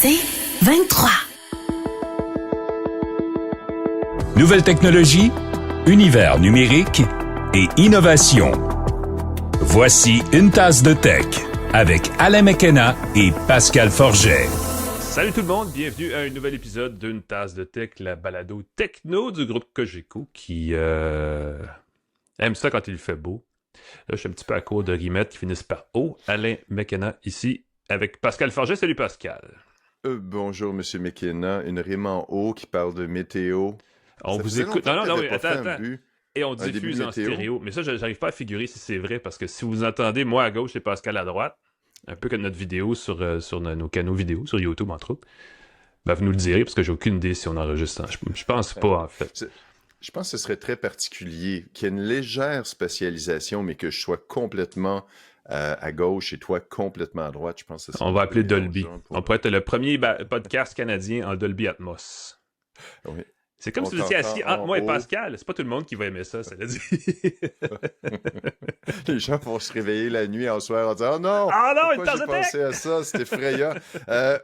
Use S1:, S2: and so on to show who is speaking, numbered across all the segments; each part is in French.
S1: C'est 23.
S2: Nouvelles technologies, univers numérique et innovation. Voici une tasse de tech avec Alain McKenna et Pascal Forget.
S3: Salut tout le monde, bienvenue à un nouvel épisode d'une tasse de tech, la balado techno du groupe Cogeco qui aime ça quand il fait beau. Là, je suis un petit peu à court de rimettes qui finissent par O. Alain McKenna ici avec Pascal Forget. Salut Pascal.
S4: Bonjour Monsieur McKenna, une rime en haut qui parle de météo.
S3: On
S4: Ça
S3: vous
S4: faisait
S3: écoute.
S4: longtemps
S3: Non,
S4: que t'avais
S3: attends. Et on diffuse en
S4: météo.
S3: stéréo. Mais ça, j'arrive pas à figurer si c'est vrai parce que si vous entendez moi à gauche et Pascal à droite, un peu comme notre vidéo sur nos canaux vidéo, sur YouTube entre autres, ben vous nous le direz parce que j'ai aucune idée si on enregistre. Je pense pas en fait.
S4: Je pense que ce serait très particulier qu'il y ait une légère spécialisation, mais que je sois complètement à gauche et toi complètement à droite. Je pense que
S3: On va appeler Dolby. On pourrait être le premier podcast canadien en Dolby Atmos.
S4: Oui.
S3: C'est comme si vous étiez assis entre moi et Pascal. C'est pas tout le monde qui va aimer ça, cela dit.
S4: Les gens vont se réveiller la nuit en soir en disant « Oh non!
S3: Une tasse de tech! »
S4: J'ai pensé à ça, c'est effrayant.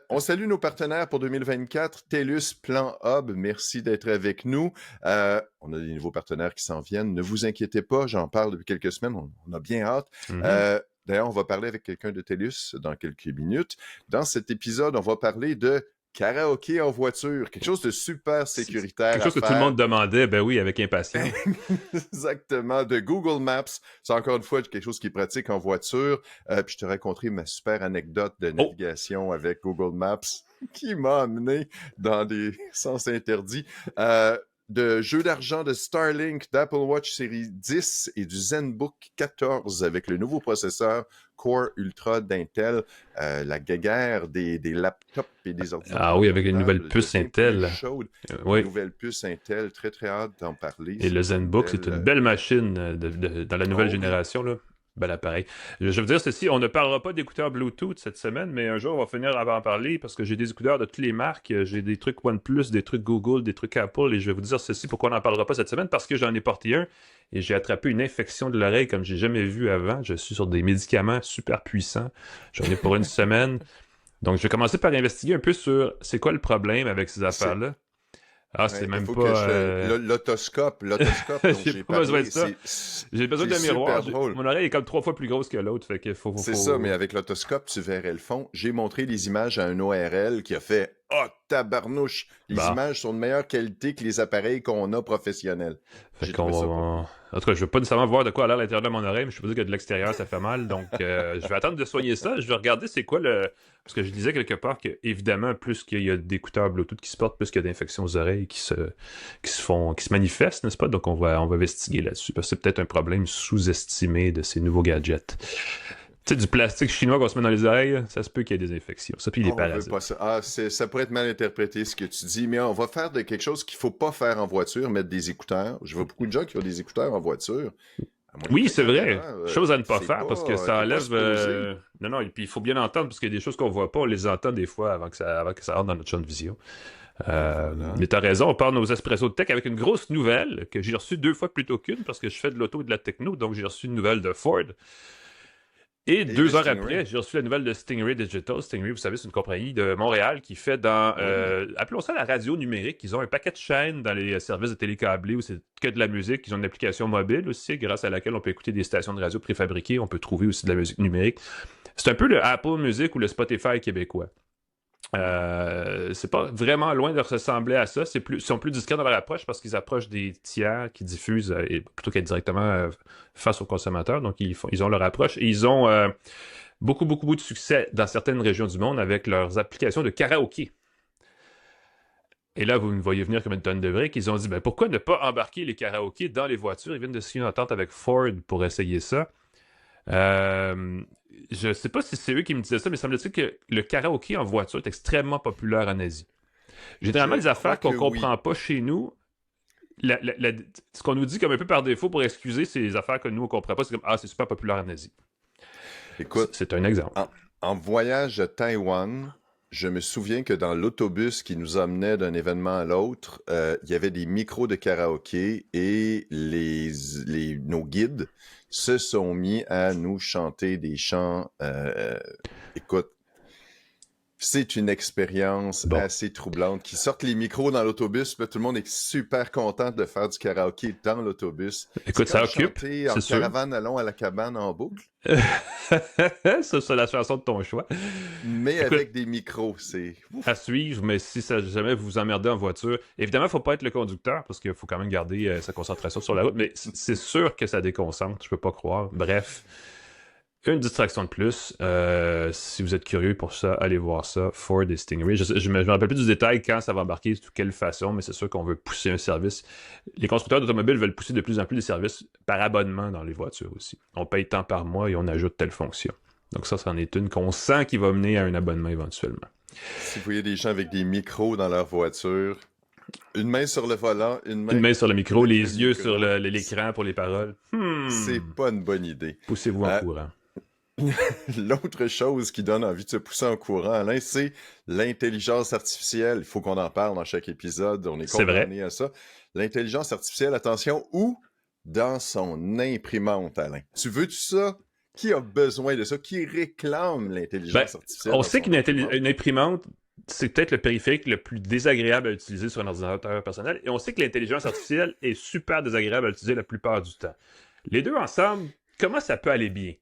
S4: On salue nos partenaires pour 2024. TELUS, Plan Hub, merci d'être avec nous. On a des nouveaux partenaires qui s'en viennent. Ne vous inquiétez pas, j'en parle depuis quelques semaines. On a bien hâte. D'ailleurs, on va parler avec quelqu'un de TELUS dans quelques minutes. Dans cet épisode, on va parler de karaoké en voiture, quelque chose de super sécuritaire.
S3: Quelque chose que tout le monde demandait, ben oui, avec impatience.
S4: Exactement, de Google Maps. C'est encore une fois quelque chose qui est pratique en voiture. Puis je te raconterai ma super anecdote de navigation avec Google Maps qui m'a amené dans des sens interdits. De jeux d'argent de Starlink, d'Apple Watch série 10 et du ZenBook 14 avec le nouveau processeur Core Ultra d'Intel, la guéguerre des laptops et des ordinateurs.
S3: Ah oui, avec une nouvelle puce Intel.
S4: Chaude.
S3: Oui.
S4: Une nouvelle puce Intel, très très hâte d'en parler.
S3: Et le ZenBook, c'est une belle machine dans la nouvelle génération, là. Bel appareil. Je veux dire ceci, on ne parlera pas d'écouteurs Bluetooth cette semaine, mais un jour, on va finir par en parler parce que j'ai des écouteurs de toutes les marques. J'ai des trucs OnePlus, des trucs Google, des trucs Apple, et je vais vous dire ceci, pourquoi on n'en parlera pas cette semaine, parce que j'en ai porté un et j'ai attrapé une infection de l'oreille comme j'ai jamais vu avant. Je suis sur des médicaments super puissants. J'en ai pour une semaine. Donc, je vais commencer par investiguer un peu sur c'est quoi le problème avec ces affaires-là. C'est même pas...
S4: L'autoscope
S3: j'ai pas besoin de ça. J'ai besoin d'un miroir. Mon oreille est comme 3 fois plus grosse que l'autre. Fait que
S4: c'est ça, mais avec l'autoscope, tu verrais le fond. J'ai montré les images à un ORL qui a fait « Oh, tabarnouche! Les images sont de meilleure qualité que les appareils qu'on a professionnels. »
S3: En tout cas, je veux pas nécessairement voir de quoi a l'air l'intérieur de mon oreille, mais je peux dire que de l'extérieur, ça fait mal. Donc, je vais attendre de soigner ça. Je vais regarder c'est quoi le... Parce que je disais quelque part que, évidemment, plus qu'il y a d'écouteurs Bluetooth qui se portent, plus qu'il y a d'infections aux oreilles qui se manifestent, n'est-ce pas? Donc, on va investiguer là-dessus, parce que c'est peut-être un problème sous-estimé de ces nouveaux gadgets. Tu sais, du plastique chinois qu'on se met dans les oreilles, ça se peut qu'il y ait des infections. Ça, puis les parasites.
S4: Ça pourrait être mal interprété, ce que tu dis, mais on va faire de quelque chose qu'il faut pas faire en voiture, mettre des écouteurs. Je vois beaucoup de gens qui ont des écouteurs en voiture.
S3: Oui, c'est vrai. Chose à ne pas faire, parce que ça enlève... Non, et puis il faut bien entendre, parce qu'il y a des choses qu'on voit pas, on les entend des fois avant que ça rentre dans notre champ de vision. Mais t'as raison, on part nos espressos de tech avec une grosse nouvelle que j'ai reçue 2 fois plutôt qu'une, parce que je fais de l'auto et de la techno, donc j'ai reçu une nouvelle de Ford. Et 2 heures après, j'ai reçu la nouvelle de Stingray Digital. Stingray, vous savez, c'est une compagnie de Montréal qui fait dans, appelons ça la radio numérique. Ils ont un paquet de chaînes dans les services de télécâblés où c'est que de la musique. Ils ont une application mobile aussi, grâce à laquelle on peut écouter des stations de radio préfabriquées. On peut trouver aussi de la musique numérique. C'est un peu le Apple Music ou le Spotify québécois. C'est pas vraiment loin de ressembler à ça. Ils sont plus discrets dans leur approche parce qu'ils approchent des tiers qui diffusent plutôt qu'être directement face aux consommateurs. Donc, ils ont leur approche et ils ont beaucoup de succès dans certaines régions du monde avec leurs applications de karaoké. Et là, vous me voyez venir comme une tonne de briques. Ils ont dit, pourquoi ne pas embarquer les karaokés dans les voitures? Ils viennent de signer une entente avec Ford pour essayer ça. Je sais pas si c'est eux qui me disaient ça, mais semble-t-il que le karaoké en voiture est extrêmement populaire en Asie. Généralement, les affaires qu'on comprend pas chez nous, ce qu'on nous dit comme un peu par défaut pour excuser ces affaires que nous on comprend pas, c'est comme c'est super populaire en Asie.
S4: Écoute,
S3: c'est un exemple.
S4: En voyage à Taïwan, je me souviens que dans l'autobus qui nous emmenait d'un événement à l'autre, il y avait des micros de karaoké et nos guides se sont mis à nous chanter des chants. Écoute, C'est une expérience assez troublante. Qui sortent les micros dans l'autobus, puis là, tout le monde est super content de faire du karaoké dans l'autobus.
S3: Écoute, ça occupe.
S4: C'est en caravane, allons à la cabane en boucle.
S3: Ça, c'est la chanson de ton choix.
S4: Mais écoute, avec des micros, c'est...
S3: À suivre, mais si jamais vous vous emmerdez en voiture, évidemment, il ne faut pas être le conducteur, parce qu'il faut quand même garder sa concentration sur la route, mais c'est sûr que ça déconcentre, je peux pas croire. Bref, une distraction de plus. Si vous êtes curieux pour ça, allez voir ça. Ford et Stingray. Je me rappelle plus du détail quand ça va embarquer, de quelle façon, mais c'est sûr qu'on veut pousser un service. Les constructeurs d'automobiles veulent pousser de plus en plus des services par abonnement dans les voitures aussi. On paye tant par mois et on ajoute telle fonction. Donc ça, c'en est une qu'on sent qui va mener à un abonnement éventuellement.
S4: Si vous voyez des gens avec des micros dans leur voiture, une main sur le volant, une main
S3: sur le micro, les yeux sur l'écran pour les paroles.
S4: C'est pas une bonne idée.
S3: Poussez-vous en courant.
S4: L'autre chose qui donne envie de se pousser en courant, Alain, c'est l'intelligence artificielle. Il faut qu'on en parle dans chaque épisode. On est condamné à ça. L'intelligence artificielle, attention, où? Dans son imprimante, Alain. Tu veux-tu ça? Qui a besoin de ça? Qui réclame l'intelligence artificielle?
S3: On sait qu'une imprimante, c'est peut-être le périphérique le plus désagréable à utiliser sur un ordinateur personnel. Et on sait que l'intelligence artificielle est super désagréable à utiliser la plupart du temps. Les deux ensemble, comment ça peut aller bien?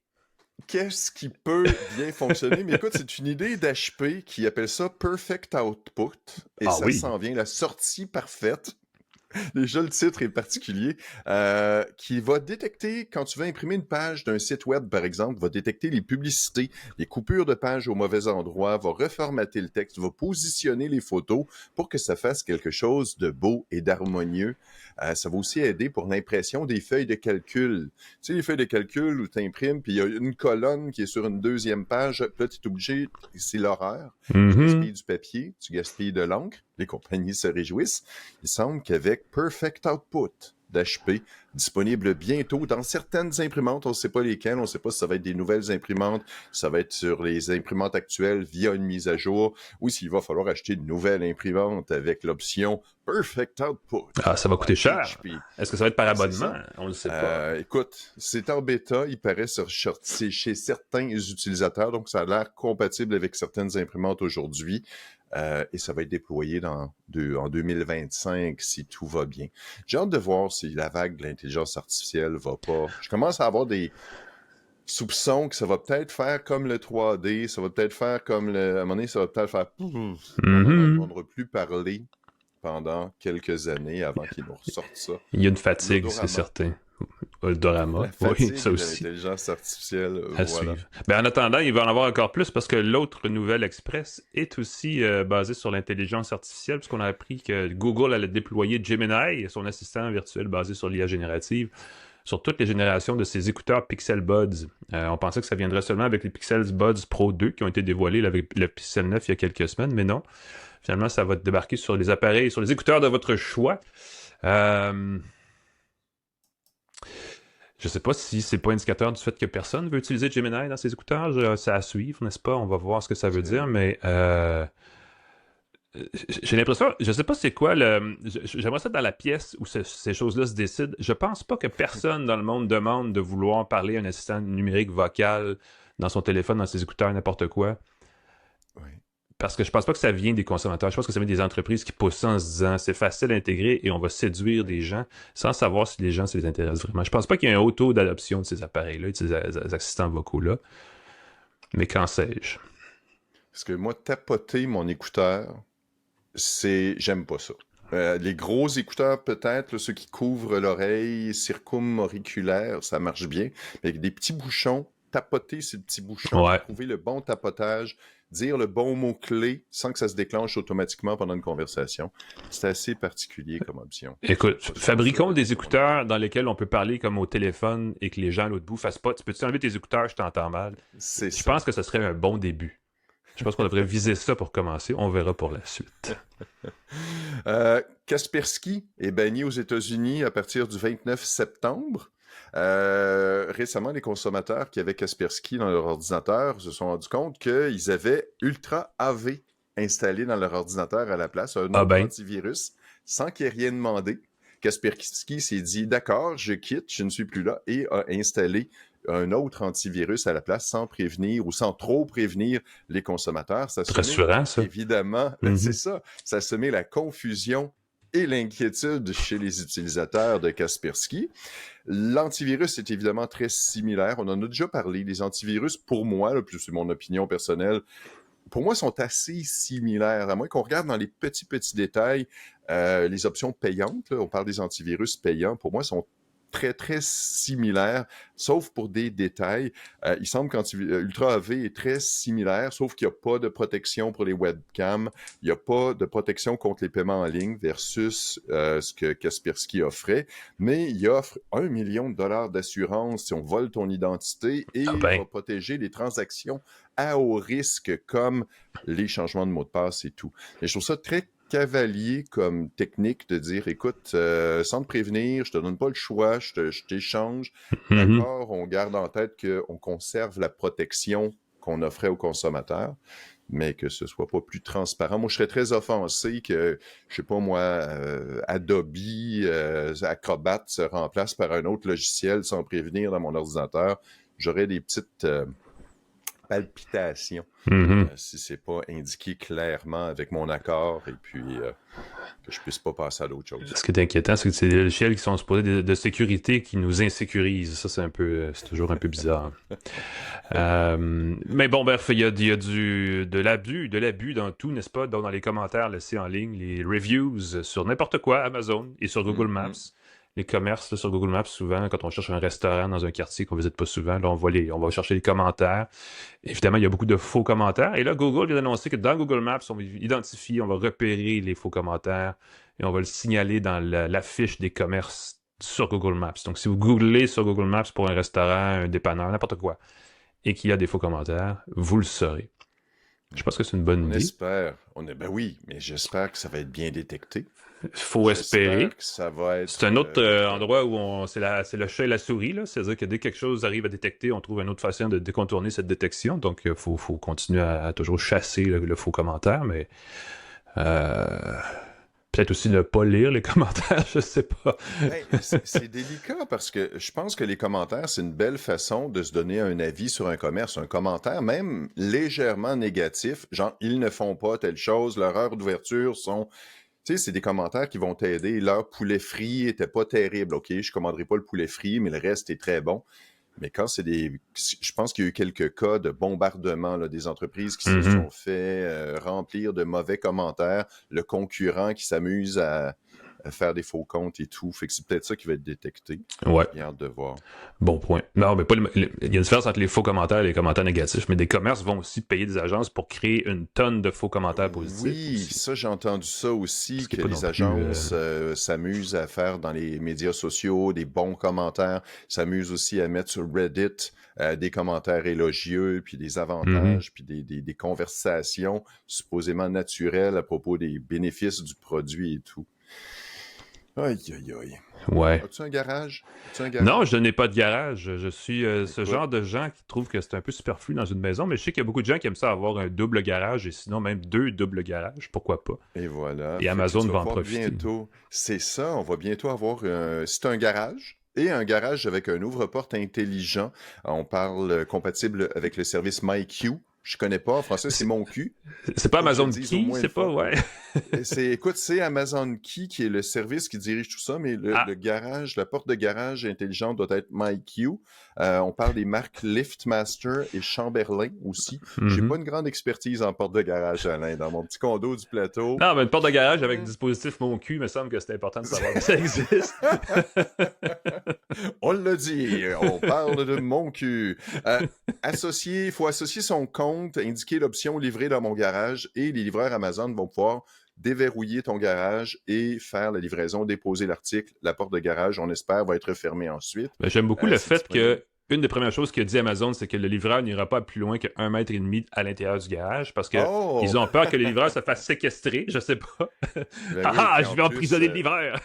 S4: Qu'est-ce qui peut bien fonctionner? Mais écoute, c'est une idée d'HP qui appelle ça Perfect Output. Et ça s'en vient, la sortie parfaite. Déjà, le titre est particulier, qui va détecter, quand tu vas imprimer une page d'un site web, par exemple, va détecter les publicités, les coupures de pages au mauvais endroit, va reformater le texte, va positionner les photos pour que ça fasse quelque chose de beau et d'harmonieux. Ça va aussi aider pour l'impression des feuilles de calcul. Tu sais, les feuilles de calcul où tu imprimes, puis il y a une colonne qui est sur une deuxième page, puis là, tu es obligé, c'est l'horreur. Tu gaspilles du papier, tu gaspilles de l'encre, les compagnies se réjouissent. Il semble qu'avec Perfect Output d'HP, disponible bientôt dans certaines imprimantes, on ne sait pas lesquelles, on ne sait pas si ça va être des nouvelles imprimantes, ça va être sur les imprimantes actuelles via une mise à jour, ou s'il va falloir acheter une nouvelle imprimante avec l'option Perfect Output.
S3: Ah, ça va coûter cher. HP. Est-ce que ça va être par abonnement? On ne le sait pas.
S4: Écoute, c'est en bêta, il paraît chez certains utilisateurs, donc ça a l'air compatible avec certaines imprimantes aujourd'hui. Et ça va être déployé en 2025 si tout va bien. J'ai hâte de voir si la vague de l'intelligence artificielle va pas. Je commence à avoir des soupçons que ça va peut-être faire comme le 3D, ça va peut-être faire comme à un moment donné, ça va peut-être faire on n'entendra plus parler pendant quelques années avant qu'ils nous ressortent ça.
S3: Il y a une fatigue, c'est certain. Eldorama, oui, ça aussi.
S4: L'intelligence artificielle,
S3: à suivre. En attendant, il va en avoir encore plus parce que l'autre nouvelle Express est aussi basée sur l'intelligence artificielle, puisqu'on a appris que Google allait déployer Gemini, son assistant virtuel basé sur l'IA générative, sur toutes les générations de ses écouteurs Pixel Buds. On pensait que ça viendrait seulement avec les Pixel Buds Pro 2 qui ont été dévoilés avec le Pixel 9 il y a quelques semaines, mais non. Finalement, ça va débarquer sur les appareils, sur les écouteurs de votre choix. Je sais pas si c'est pas indicateur du fait que personne veut utiliser Gemini dans ses écouteurs. C'est à suivre, n'est-ce pas? On va voir ce que ça veut dire, mais j'ai l'impression, je sais pas c'est quoi j'aimerais ça dans la pièce où ces choses-là se décident. Je pense pas que personne dans le monde demande de vouloir parler à un assistant numérique vocal dans son téléphone, dans ses écouteurs, n'importe quoi.
S4: Oui.
S3: Parce que je pense pas que ça vient des consommateurs. Je pense que ça vient des entreprises qui poussent ça en se disant c'est facile à intégrer et on va séduire des gens sans savoir si les gens ça les intéresse vraiment. Je pense pas qu'il y ait un haut taux d'adoption de ces appareils-là, de ces assistants vocaux-là. Mais qu'en sais-je?
S4: Parce que moi, tapoter mon écouteur, j'aime pas ça. Les gros écouteurs, peut-être, là, ceux qui couvrent l'oreille circumauriculaire, ça marche bien. Mais avec des petits bouchons, tapoter ces petits bouchons, trouver le bon tapotage, dire le bon mot-clé sans que ça se déclenche automatiquement pendant une conversation. C'est assez particulier comme option.
S3: Écoute, fabriquons des écouteurs dans lesquels on peut parler comme au téléphone et que les gens à l'autre bout fassent pas. Tu peux-tu enlever tes écouteurs, je t'entends mal. Je pense que ce serait un bon début. Je pense qu'on devrait viser ça pour commencer. On verra pour la suite.
S4: Kaspersky est banni aux États-Unis à partir du 29 septembre. Récemment, les consommateurs qui avaient Kaspersky dans leur ordinateur se sont rendus compte qu'ils avaient Ultra AV installé dans leur ordinateur à la place, un antivirus, sans qu'il y ait rien demandé. Kaspersky s'est dit « D'accord, je quitte, je ne suis plus là » et a installé un autre antivirus à la place sans prévenir ou sans trop prévenir les consommateurs. Ça
S3: C'est rassurant, ça.
S4: Évidemment, c'est ça. Ça se met la confusion et l'inquiétude chez les utilisateurs de Kaspersky. L'antivirus est évidemment très similaire. On en a déjà parlé. Les antivirus, pour moi, là, plus c'est mon opinion personnelle, pour moi, sont assez similaires. À moins qu'on regarde dans les petits détails, les options payantes, là, on parle des antivirus payants, pour moi, sont très, très similaires, sauf pour des détails. Il semble qu'Ultra AV est très similaire, sauf qu'il n'y a pas de protection pour les webcams, il n'y a pas de protection contre les paiements en ligne versus ce que Kaspersky offrait, mais il offre $1 million d'assurance si on vole ton identité et il va protéger les transactions à haut risque comme les changements de mot de passe et tout. Et je trouve ça très cavalier comme technique de dire, écoute, sans te prévenir, je te donne pas le choix, je t'échange. D'accord, on garde en tête qu'on conserve la protection qu'on offrait aux consommateurs, mais que ce soit pas plus transparent. Moi, je serais très offensé que, je sais pas moi, Adobe, Acrobat se remplace par un autre logiciel sans prévenir dans mon ordinateur. J'aurais des petites palpitations si c'est pas indiqué clairement avec mon accord et puis que je puisse pas passer à d'autres choses.
S3: Ce qui est inquiétant, c'est que c'est des logiciels qui sont supposés de sécurité qui nous insécurisent. Ça, c'est toujours un peu bizarre. Mais bon, bref, il y a de l'abus dans tout, n'est-ce pas? Donc, dans les commentaires laissés en ligne, les reviews sur n'importe quoi, Amazon et sur Google Maps. Les commerces là, sur Google Maps, souvent, quand on cherche un restaurant dans un quartier qu'on ne visite pas souvent, là, on va chercher les commentaires. Évidemment, il y a beaucoup de faux commentaires. Et là, Google vient d'annoncer que dans Google Maps, on va identifier, on va repérer les faux commentaires et on va le signaler dans la fiche des commerces sur Google Maps. Donc, si vous googlez sur Google Maps pour un restaurant, un dépanneur, n'importe quoi, et qu'il y a des faux commentaires, vous le saurez. Je pense que c'est une bonne idée.
S4: On espère. Ben oui, mais j'espère que ça va être bien détecté.
S3: Faut espérer.
S4: Que ça va être,
S3: c'est un autre endroit où c'est le chat et la souris, là. C'est-à-dire que dès que quelque chose arrive à détecter, on trouve une autre façon de décontourner cette détection. Donc, il faut continuer à toujours chasser le faux commentaire, mais peut-être aussi ne pas lire les commentaires, je sais pas.
S4: C'est délicat parce que je pense que les commentaires, c'est une belle façon de se donner un avis sur un commerce. Un commentaire, même légèrement négatif, genre « ils ne font pas telle chose, leurs heures d'ouverture sont... » Tu sais, c'est des commentaires qui vont t'aider. Leur poulet frit était pas terrible. OK, je commanderai pas le poulet frit, mais le reste est très bon. Mais quand c'est je pense qu'il y a eu quelques cas de bombardement, là, des entreprises qui se sont fait remplir de mauvais commentaires, le concurrent qui s'amuse à faire des faux comptes et tout. Fait que c'est peut-être ça qui va être détecté.
S3: Ouais.
S4: J'ai hâte de voir.
S3: Bon point. Non, mais il y a une différence entre les faux commentaires et les commentaires négatifs, mais des commerces vont aussi payer des agences pour créer une tonne de faux commentaires positifs.
S4: Oui, aussi. Ça, j'ai entendu ça aussi, que les agences s'amusent à faire dans les médias sociaux des bons commentaires, s'amusent aussi à mettre sur Reddit des commentaires élogieux, puis des avantages, puis des conversations supposément naturelles à propos des bénéfices du produit et tout. Aïe, aïe, aïe.
S3: Ouais.
S4: As-tu un garage?
S3: Non, je n'ai pas de garage. Je suis ce genre de gens qui trouvent que c'est un peu superflu dans une maison, mais je sais qu'il y a beaucoup de gens qui aiment ça avoir un double garage et sinon même 2 doubles garages. Pourquoi pas?
S4: Et voilà.
S3: Et Amazon va en profiter.
S4: Bientôt. C'est ça, on va bientôt avoir c'est un garage. Et un garage avec un ouvre-porte intelligent. On parle compatible avec le service MyQ. Je connais pas. En français, c'est mon cul.
S3: C'est pas Amazon Key, c'est pas, ouais.
S4: Écoute, c'est Amazon Key qui est le service qui dirige tout ça, mais le garage, la porte de garage intelligente doit être MyQ. On parle des marques LiftMaster et Chamberlain aussi. J'ai pas une grande expertise en porte de garage, Alain, dans mon petit condo du plateau.
S3: Non, mais une porte de garage avec dispositif mon cul, il me semble que c'est important de savoir que ça existe.
S4: On l'a dit, on parle de mon cul. Il faut associer son compte, indiquer l'option livrer dans mon garage et les livreurs Amazon vont pouvoir déverrouiller ton garage et faire la livraison, déposer l'article. La porte de garage, on espère, va être fermée ensuite.
S3: Ben, j'aime beaucoup le fait que une des premières choses qu'a dit Amazon, c'est que le livreur n'ira pas plus loin que 1,5 mètre à l'intérieur du garage parce que ils ont peur que les livreurs se fassent séquestrer, je sais pas. Je vais emprisonner le livreur.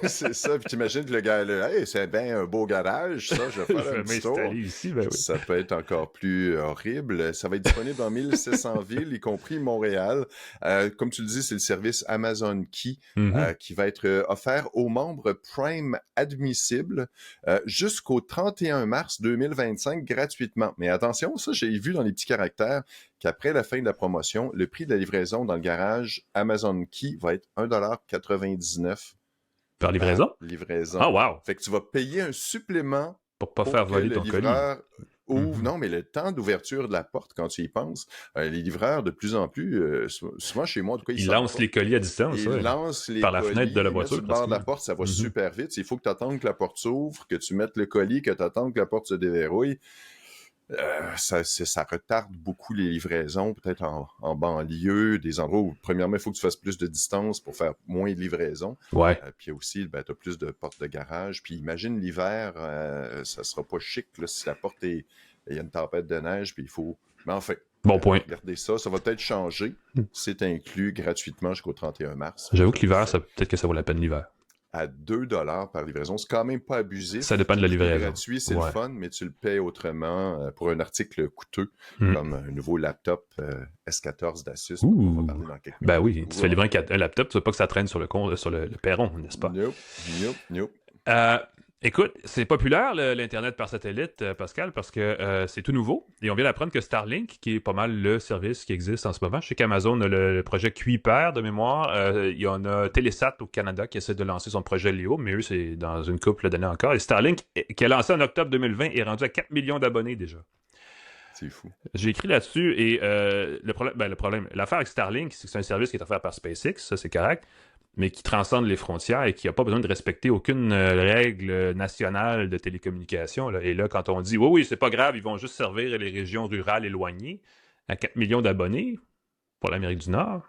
S4: C'est ça, puis t'imagines que le gars là, hey, c'est bien un beau garage, ça, je vais faire un petit tour.
S3: Ici, ben oui.
S4: Ça peut être encore plus horrible. Ça va être disponible dans 1700 villes, y compris Montréal. Comme tu le dis, c'est le service Amazon Key qui va être offert aux membres Prime admissibles jusqu'au 31 mars mars 2025 gratuitement. Mais attention, ça, j'ai vu dans les petits caractères qu'après la fin de la promotion, le prix de la livraison dans le garage Amazon Key va être 1,99 $
S3: Par livraison?
S4: Livraison.
S3: Ah, wow!
S4: Fait que tu vas payer un supplément
S3: Pour pas faire voler ton colis.
S4: Ouvre, non, mais le temps d'ouverture de la porte, quand tu y penses, les livreurs, de plus en plus, souvent chez moi, en tout cas,
S3: ils lancent les colis à distance.
S4: Ils lancent les
S3: par la
S4: colis,
S3: fenêtre de la voiture.
S4: Sur le bord de la porte, ça va super vite. Il faut que tu attendes que la porte s'ouvre, que tu mettes le colis, que tu attendes que la porte se déverrouille. Ça retarde beaucoup les livraisons, peut-être en banlieue, des endroits où, premièrement, il faut que tu fasses plus de distance pour faire moins de livraisons.
S3: Ouais.
S4: Puis aussi, tu as plus de portes de garage. Puis imagine l'hiver, ça sera pas chic là, si la porte est... Il y a une tempête de neige, puis il faut... Mais enfin,
S3: bon point.
S4: Regardez ça, ça va peut-être changer. C'est inclus gratuitement jusqu'au 31 mars.
S3: J'avoue que l'hiver, peut-être que ça vaut la peine l'hiver.
S4: À 2 $ par livraison. C'est quand même pas abusif.
S3: Ça dépend de la livraison.
S4: Gratuit, c'est le fun, mais tu le payes autrement pour un article coûteux, comme un nouveau laptop S14 d'Asus. On va parler dans quelques minutes.
S3: Ben oui, tu fais livrer un laptop, tu veux pas que ça traîne sur le perron, n'est-ce pas?
S4: Nope.
S3: Écoute, c'est populaire l'Internet par satellite, Pascal, parce que c'est tout nouveau. Et on vient d'apprendre que Starlink, qui est pas mal le service qui existe en ce moment, je sais qu'Amazon a le projet Kuiper de mémoire. Il y en a Telesat au Canada qui essaie de lancer son projet Léo, mais eux, c'est dans une couple d'années encore. Et Starlink, qui a lancé en octobre 2020, est rendu à 4 millions d'abonnés déjà.
S4: C'est fou.
S3: J'ai écrit là-dessus et le problème, l'affaire avec Starlink, c'est que c'est un service qui est offert par SpaceX, ça c'est correct, mais qui transcende les frontières et qui n'a pas besoin de respecter aucune règle nationale de télécommunication. Là. Et là, quand on dit « Oui, c'est pas grave, ils vont juste servir les régions rurales éloignées à 4 millions d'abonnés pour l'Amérique du Nord »,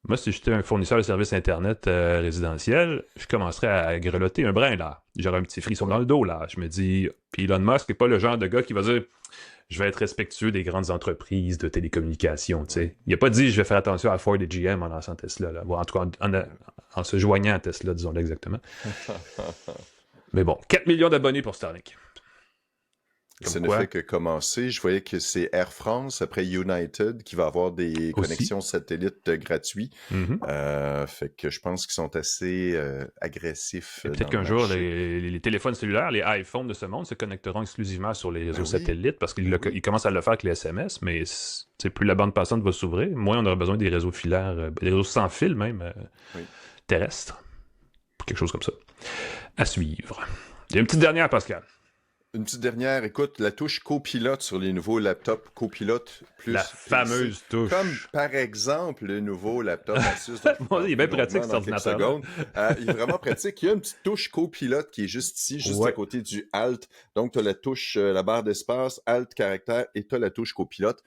S3: moi, si j'étais un fournisseur de services Internet résidentiel, je commencerais à grelotter un brin, là. J'aurais un petit frisson dans le dos, là. Je me dis... Puis Elon Musk n'est pas le genre de gars qui va dire « Je vais être respectueux des grandes entreprises de télécommunications, tu sais. » Il n'a pas dit « Je vais faire attention à Ford et GM en lançant Tesla, là. » Bon, en tout cas, en se joignant à Tesla, disons-le exactement. Mais bon, 4 millions d'abonnés pour Starlink.
S4: Ça ne fait que commencer. Je voyais que c'est Air France, après United, qui va avoir des connexions satellites gratuites. Fait que je pense qu'ils sont assez agressifs.
S3: Peut-être qu'un jour, les téléphones cellulaires, les iPhones de ce monde, se connecteront exclusivement sur les réseaux satellites, parce qu'ils commencent à le faire avec les SMS, mais plus la bande passante va s'ouvrir, moins on aura besoin des réseaux filaires, des réseaux sans fil même, terrestres. Quelque chose comme ça. À suivre. Il y a une petite dernière, Pascal.
S4: Une petite dernière, écoute, la touche copilote sur les nouveaux laptops copilote plus.
S3: La fameuse touche.
S4: Comme par exemple le nouveau laptop Asus.
S3: Il est bien pratique cet ordinateur.
S4: Il est vraiment pratique. Il y a une petite touche copilote qui est juste ici, juste à côté du Alt. Donc, tu as la touche, la barre d'espace, Alt, caractère, et tu as la touche copilote.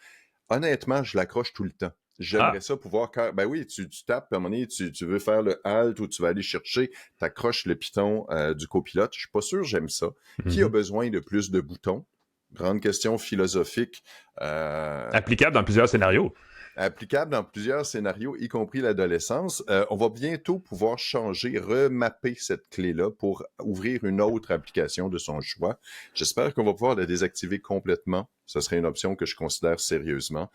S4: Honnêtement, je l'accroche tout le temps. J'aimerais ça pouvoir... Ben oui, tu tapes, à un moment donné, tu veux faire le Alt ou tu vas aller chercher, tu accroches le piton du copilote. Je suis pas sûr j'aime ça. Qui a besoin de plus de boutons? Grande question philosophique.
S3: Applicable dans plusieurs scénarios.
S4: Applicable dans plusieurs scénarios, y compris l'adolescence. On va bientôt pouvoir changer, remapper cette clé-là pour ouvrir une autre application de son choix. J'espère qu'on va pouvoir la désactiver complètement. Ce serait une option que je considère sérieusement.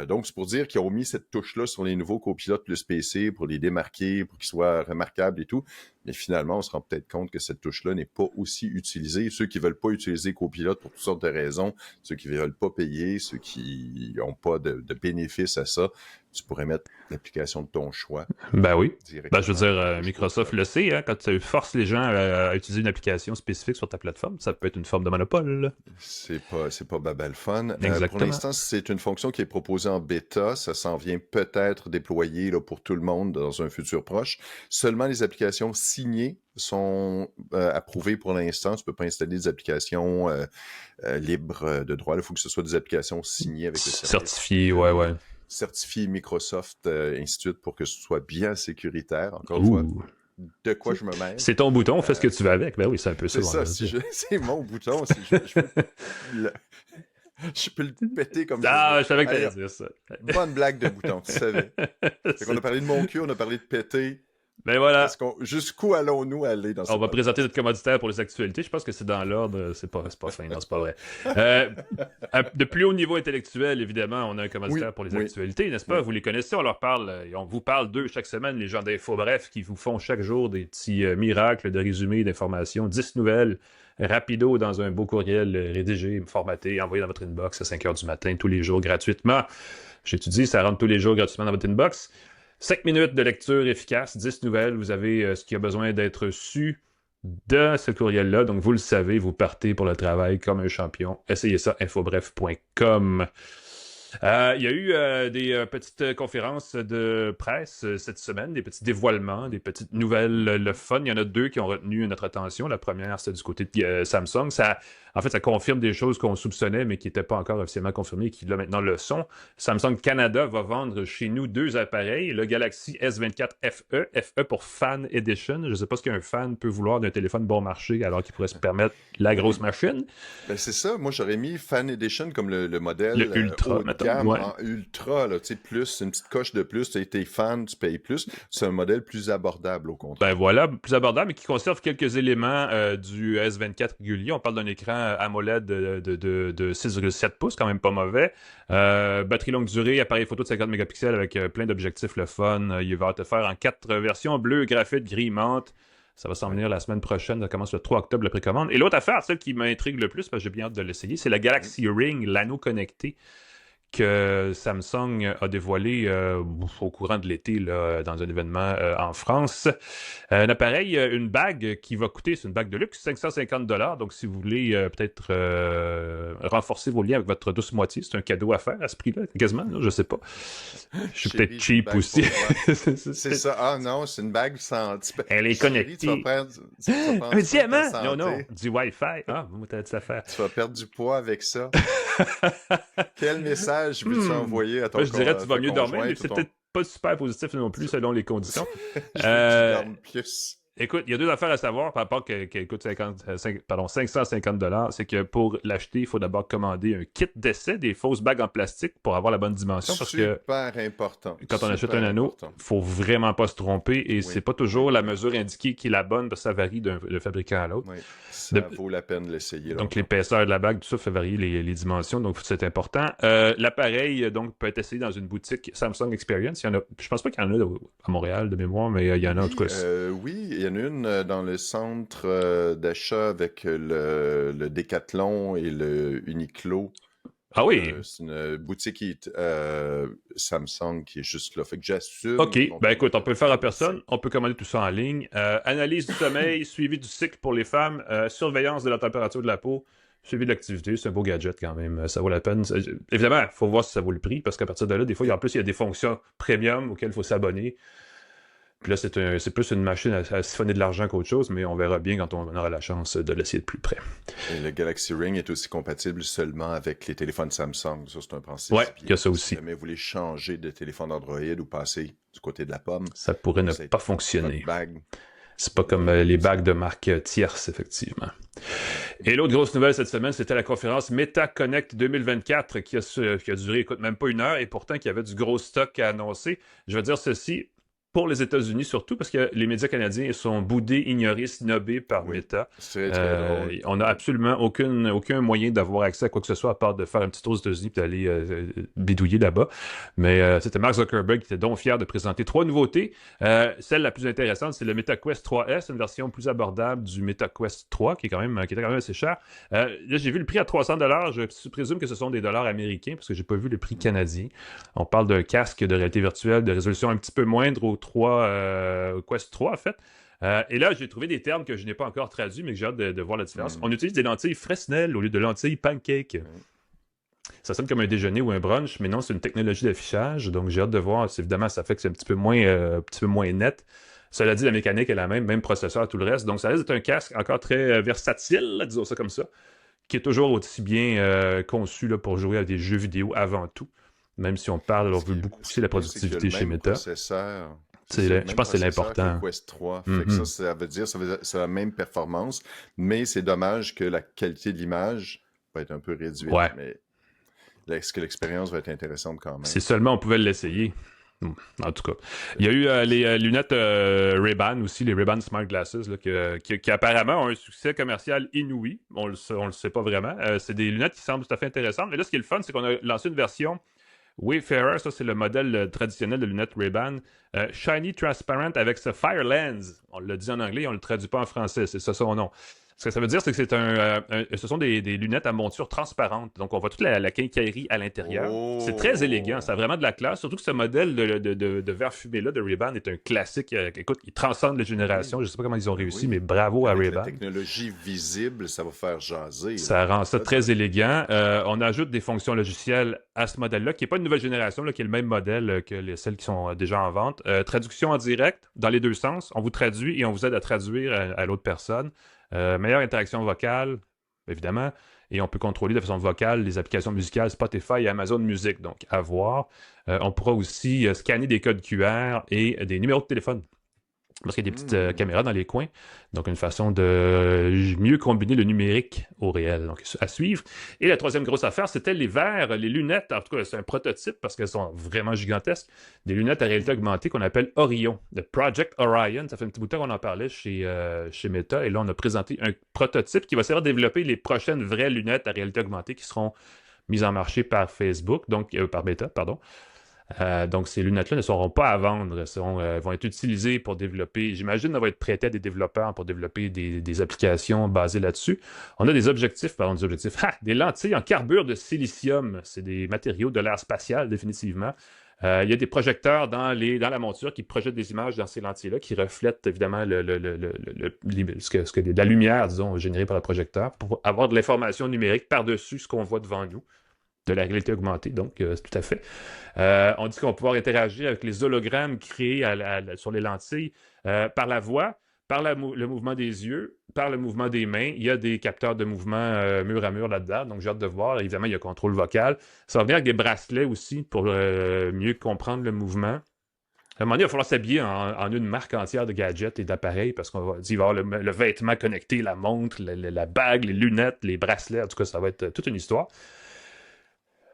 S4: Donc, c'est pour dire qu'ils ont mis cette touche-là sur les nouveaux copilotes plus PC pour les démarquer, pour qu'ils soient remarquables et tout. Mais finalement, on se rend peut-être compte que cette touche-là n'est pas aussi utilisée. Ceux qui veulent pas utiliser copilote pour toutes sortes de raisons, ceux qui veulent pas payer, ceux qui n'ont pas de bénéfice à ça, tu pourrais mettre l'application de ton choix.
S3: Ben oui. Ben, je veux dire, Microsoft le sait, hein, quand tu forces les gens à utiliser une application spécifique sur ta plateforme, ça peut être une forme de monopole.
S4: C'est pas babal fun.
S3: Exactement.
S4: Pour l'instant, c'est une fonction qui est proposée en bêta. Ça s'en vient peut-être déployer là, pour tout le monde dans un futur proche. Seulement les applications signées sont approuvées pour l'instant. Tu peux pas installer des applications libres de droit. Il faut que ce soit des applications signées avec le service.
S3: Certifiées, ouais.
S4: Certifié Microsoft, ainsi de suite, pour que ce soit bien sécuritaire. Encore une fois, de quoi je me mêle.
S3: C'est ton bouton, fais ce que tu veux avec. Ben oui, c'est un peu ça.
S4: C'est ça, c'est mon bouton. Je peux le péter comme
S3: ça. Je savais que t'allais dire ça.
S4: Bonne blague de bouton, tu savais. On a parlé de mon cul, on a parlé de péter.
S3: Ben voilà.
S4: Jusqu'où allons-nous aller dans ce
S3: On va présenter notre commanditaire pour les actualités. Je pense que c'est dans l'ordre. C'est pas fin, non, c'est pas vrai. De plus haut niveau intellectuel, évidemment, on a un commanditaire pour les actualités, n'est-ce pas? Vous les connaissez, on leur parle. On vous parle d'eux chaque semaine, les gens d'InfoBref qui vous font chaque jour des petits miracles de résumés d'informations. 10 nouvelles, rapido, dans un beau courriel rédigé, formaté, envoyé dans votre inbox à 5h du matin, tous les jours, gratuitement. J'étudie, ça rentre tous les jours gratuitement dans votre inbox. 5 minutes de lecture efficace, 10 nouvelles, vous avez ce qui a besoin d'être su dans ce courriel-là, donc vous le savez, vous partez pour le travail comme un champion. Essayez ça, infobref.com. Il y a eu des petites conférences de presse cette semaine, des petits dévoilements, des petites nouvelles, le fun. Il y en a 2 qui ont retenu notre attention. La première, c'est du côté de Samsung. En fait, ça confirme des choses qu'on soupçonnait, mais qui n'étaient pas encore officiellement confirmées et qui, là, maintenant, le sont. Samsung Canada va vendre chez nous 2 appareils. Le Galaxy S24 FE. FE pour Fan Edition. Je ne sais pas ce qu'un fan peut vouloir d'un téléphone bon marché alors qu'il pourrait se permettre la grosse machine.
S4: Ben c'est ça. Moi, j'aurais mis Fan Edition comme le modèle
S3: le Ultra,
S4: haut de gamme, en Ultra, là, plus, une petite coche de plus. Tu es fan, tu payes plus. C'est un modèle plus abordable, au contraire.
S3: Ben voilà, plus abordable, mais qui conserve quelques éléments du S24 régulier. On parle d'un écran AMOLED de 6,7 pouces, quand même pas mauvais. Batterie longue durée, appareil photo de 50 mégapixels avec plein d'objectifs, le fun. Il va te faire en 4 versions, bleu, graphite, gris, menthe. Ça va s'en venir la semaine prochaine, ça commence le 3 octobre, la précommande. Et l'autre affaire, celle qui m'intrigue le plus, parce que j'ai bien hâte de l'essayer, c'est la Galaxy Ring, l'anneau connecté que Samsung a dévoilé au courant de l'été là, dans un événement en France. Un appareil, une bague qui va coûter, c'est une bague de luxe, 550$. Donc, si vous voulez peut-être renforcer vos liens avec votre douce moitié, c'est un cadeau à faire à ce prix-là, quasiment, là, je sais pas. Je suis peut-être cheap aussi.
S4: C'est ça. Ah non, c'est une bague sans...
S3: Elle est connectée.
S4: Tu vas perdre
S3: un diamant! Non, du Wi-Fi. Ah, vous t'as dit ça faire.
S4: Tu vas perdre du poids avec ça. Quel message peux-tu envoyer à ton
S3: Je dirais que tu vas mieux dormir, mais c'est peut-être pas super positif non plus selon les conditions.
S4: Plus.
S3: Écoute, il y a 2 affaires à savoir par rapport qu'elle coûte 550$. C'est que pour l'acheter, il faut d'abord commander un kit d'essai, des fausses bagues en plastique pour avoir la bonne dimension. Parce que
S4: important.
S3: Quand on achète un anneau, il faut vraiment pas se tromper et c'est pas toujours la mesure indiquée qui est la bonne parce que ça varie d'un fabricant à l'autre.
S4: Oui, ça vaut la peine de l'essayer.
S3: Donc l'épaisseur de la bague, tout ça fait varier les dimensions, donc c'est important. L'appareil donc peut être essayé dans une boutique Samsung Experience. Je pense pas qu'il y en a à Montréal de mémoire, mais il y en a en tout cas.
S4: Oui, il y en a une dans le centre d'achat avec le Decathlon et le Uniqlo.
S3: Ah oui?
S4: C'est une boutique Samsung qui est juste là. Fait que j'assume.
S3: OK. Ben écoute, on peut le faire à personne. On peut commander tout ça en ligne. Analyse du sommeil, suivi du cycle pour les femmes, surveillance de la température de la peau, suivi de l'activité. C'est un beau gadget quand même. Ça vaut la peine. Évidemment, il faut voir si ça vaut le prix parce qu'à partir de là, des fois, il y a des fonctions premium auxquelles il faut s'abonner. Puis là, c'est plus une machine à siphonner de l'argent qu'autre chose, mais on verra bien quand on aura la chance de l'essayer de plus près.
S4: Et le Galaxy Ring est aussi compatible seulement avec les téléphones Samsung. Ça, c'est un principe.
S3: Oui, il y a ça aussi.
S4: Si jamais vous voulez changer de téléphone Android ou passer du côté de la pomme,
S3: ça pourrait ne pas fonctionner.
S4: Bague.
S3: C'est pas comme les bagues de marque tierce, effectivement. Et l'autre grosse nouvelle cette semaine, c'était la conférence Meta Connect 2024 qui a duré, écoute, même pas 1 heure et pourtant qui avait du gros stock à annoncer. Je veux dire ceci... Pour les États-Unis surtout, parce que les médias canadiens sont boudés, ignorés, snobés par Meta.
S4: C'est très drôle.
S3: On n'a absolument aucun moyen d'avoir accès à quoi que ce soit à part de faire un petit tour aux États-Unis et d'aller bidouiller là-bas. Mais c'était Mark Zuckerberg qui était donc fier de présenter 3 nouveautés. Celle la plus intéressante, c'est le MetaQuest 3S, une version plus abordable du MetaQuest 3, qui était quand même assez cher. Là, j'ai vu le prix à 300$. Je présume que ce sont des dollars américains, parce que j'ai pas vu le prix canadien. On parle d'un casque de réalité virtuelle de résolution un petit peu moindre au Quest 3 en fait. Et là, j'ai trouvé des termes que je n'ai pas encore traduits, mais que j'ai hâte de voir la différence. On utilise des lentilles Fresnel au lieu de lentilles Pancake. Ça sonne comme un déjeuner ou un brunch, mais non, c'est une technologie d'affichage, donc j'ai hâte de voir. Évidemment, ça fait que c'est un petit peu moins net. Cela dit, la mécanique est la même processeur, tout le reste. Donc ça reste d'être un casque encore très versatile, disons ça comme ça, qui est toujours aussi bien conçu là, pour jouer à des jeux vidéo avant tout. Même si on veut beaucoup pousser la productivité chez Meta. Je pense que c'est l'important.
S4: Que Quest 3. Fait que ça veut dire que c'est la même performance, mais c'est dommage que la qualité de l'image va être un peu réduite.
S3: Ouais.
S4: Mais est-ce que l'expérience va être intéressante quand même?
S3: Si seulement on pouvait l'essayer. En tout cas. Il y a eu les lunettes Ray-Ban aussi, les Ray-Ban Smart Glasses, là, qui apparemment ont un succès commercial inouï. On le sait pas vraiment. C'est des lunettes qui semblent tout à fait intéressantes. Mais là, ce qui est le fun, c'est qu'on a lancé une version Wayfarer, ça c'est le modèle traditionnel de lunettes Ray-Ban. Shiny Transparent avec ce Fire Lens. On l'a dit en anglais, on le traduit pas en français, c'est ça son nom. Ce que ça veut dire, c'est que ce sont des lunettes à monture transparente. Donc, on voit toute la quincaillerie à l'intérieur. Oh. C'est très élégant. Ça a vraiment de la classe. Surtout que ce modèle de verre fumé-là de Ray-Ban est un classique. Écoute, il transcende les générations. Je ne sais pas comment ils ont réussi, mais bravo à Ray-Ban.
S4: La technologie visible, ça va faire jaser.
S3: Ça rend ça très élégant. On ajoute des fonctions logicielles à ce modèle-là, qui n'est pas une nouvelle génération, là, qui est le même modèle que celles qui sont déjà en vente. Traduction en direct, dans les deux sens. On vous traduit et on vous aide à traduire à l'autre personne. Meilleure interaction vocale, évidemment, et on peut contrôler de façon vocale les applications musicales Spotify et Amazon Music, donc à voir. On pourra aussi scanner des codes QR et des numéros de téléphone, parce qu'il y a des petites caméras dans les coins, donc une façon de mieux combiner le numérique au réel, donc à suivre. Et la troisième grosse affaire, c'était les verres, les lunettes, en tout cas c'est un prototype parce qu'elles sont vraiment gigantesques, des lunettes à réalité augmentée qu'on appelle Orion, de Project Orion. Ça fait un petit bout de temps qu'on en parlait chez Meta, et là on a présenté un prototype qui va servir à développer les prochaines vraies lunettes à réalité augmentée qui seront mises en marché par Facebook, donc par Meta, pardon. Donc, ces lunettes-là ne seront pas à vendre, vont être utilisées pour développer, j'imagine, elles vont être prêtées à des développeurs pour développer des applications basées là-dessus. On a des objectifs, des lentilles en carbure de silicium. C'est des matériaux de l'ère spatiale, définitivement. Il y a des projecteurs dans la monture qui projettent des images dans ces lentilles-là, qui reflètent évidemment la lumière, disons, générée par le projecteur, pour avoir de l'information numérique par-dessus ce qu'on voit devant nous. De la réalité augmentée, donc tout à fait. On dit qu'on va pouvoir interagir avec les hologrammes créés sur les lentilles par la voix, par le mouvement des yeux, par le mouvement des mains. Il y a des capteurs de mouvement mur à mur là-dedans, donc j'ai hâte de voir. Évidemment, il y a contrôle vocal. Ça va venir avec des bracelets aussi pour mieux comprendre le mouvement. À un moment donné, il va falloir s'habiller en une marque entière de gadgets et d'appareils parce qu'il va y avoir le vêtement connecté, la montre, la bague, les lunettes, les bracelets. En tout cas, ça va être toute une histoire.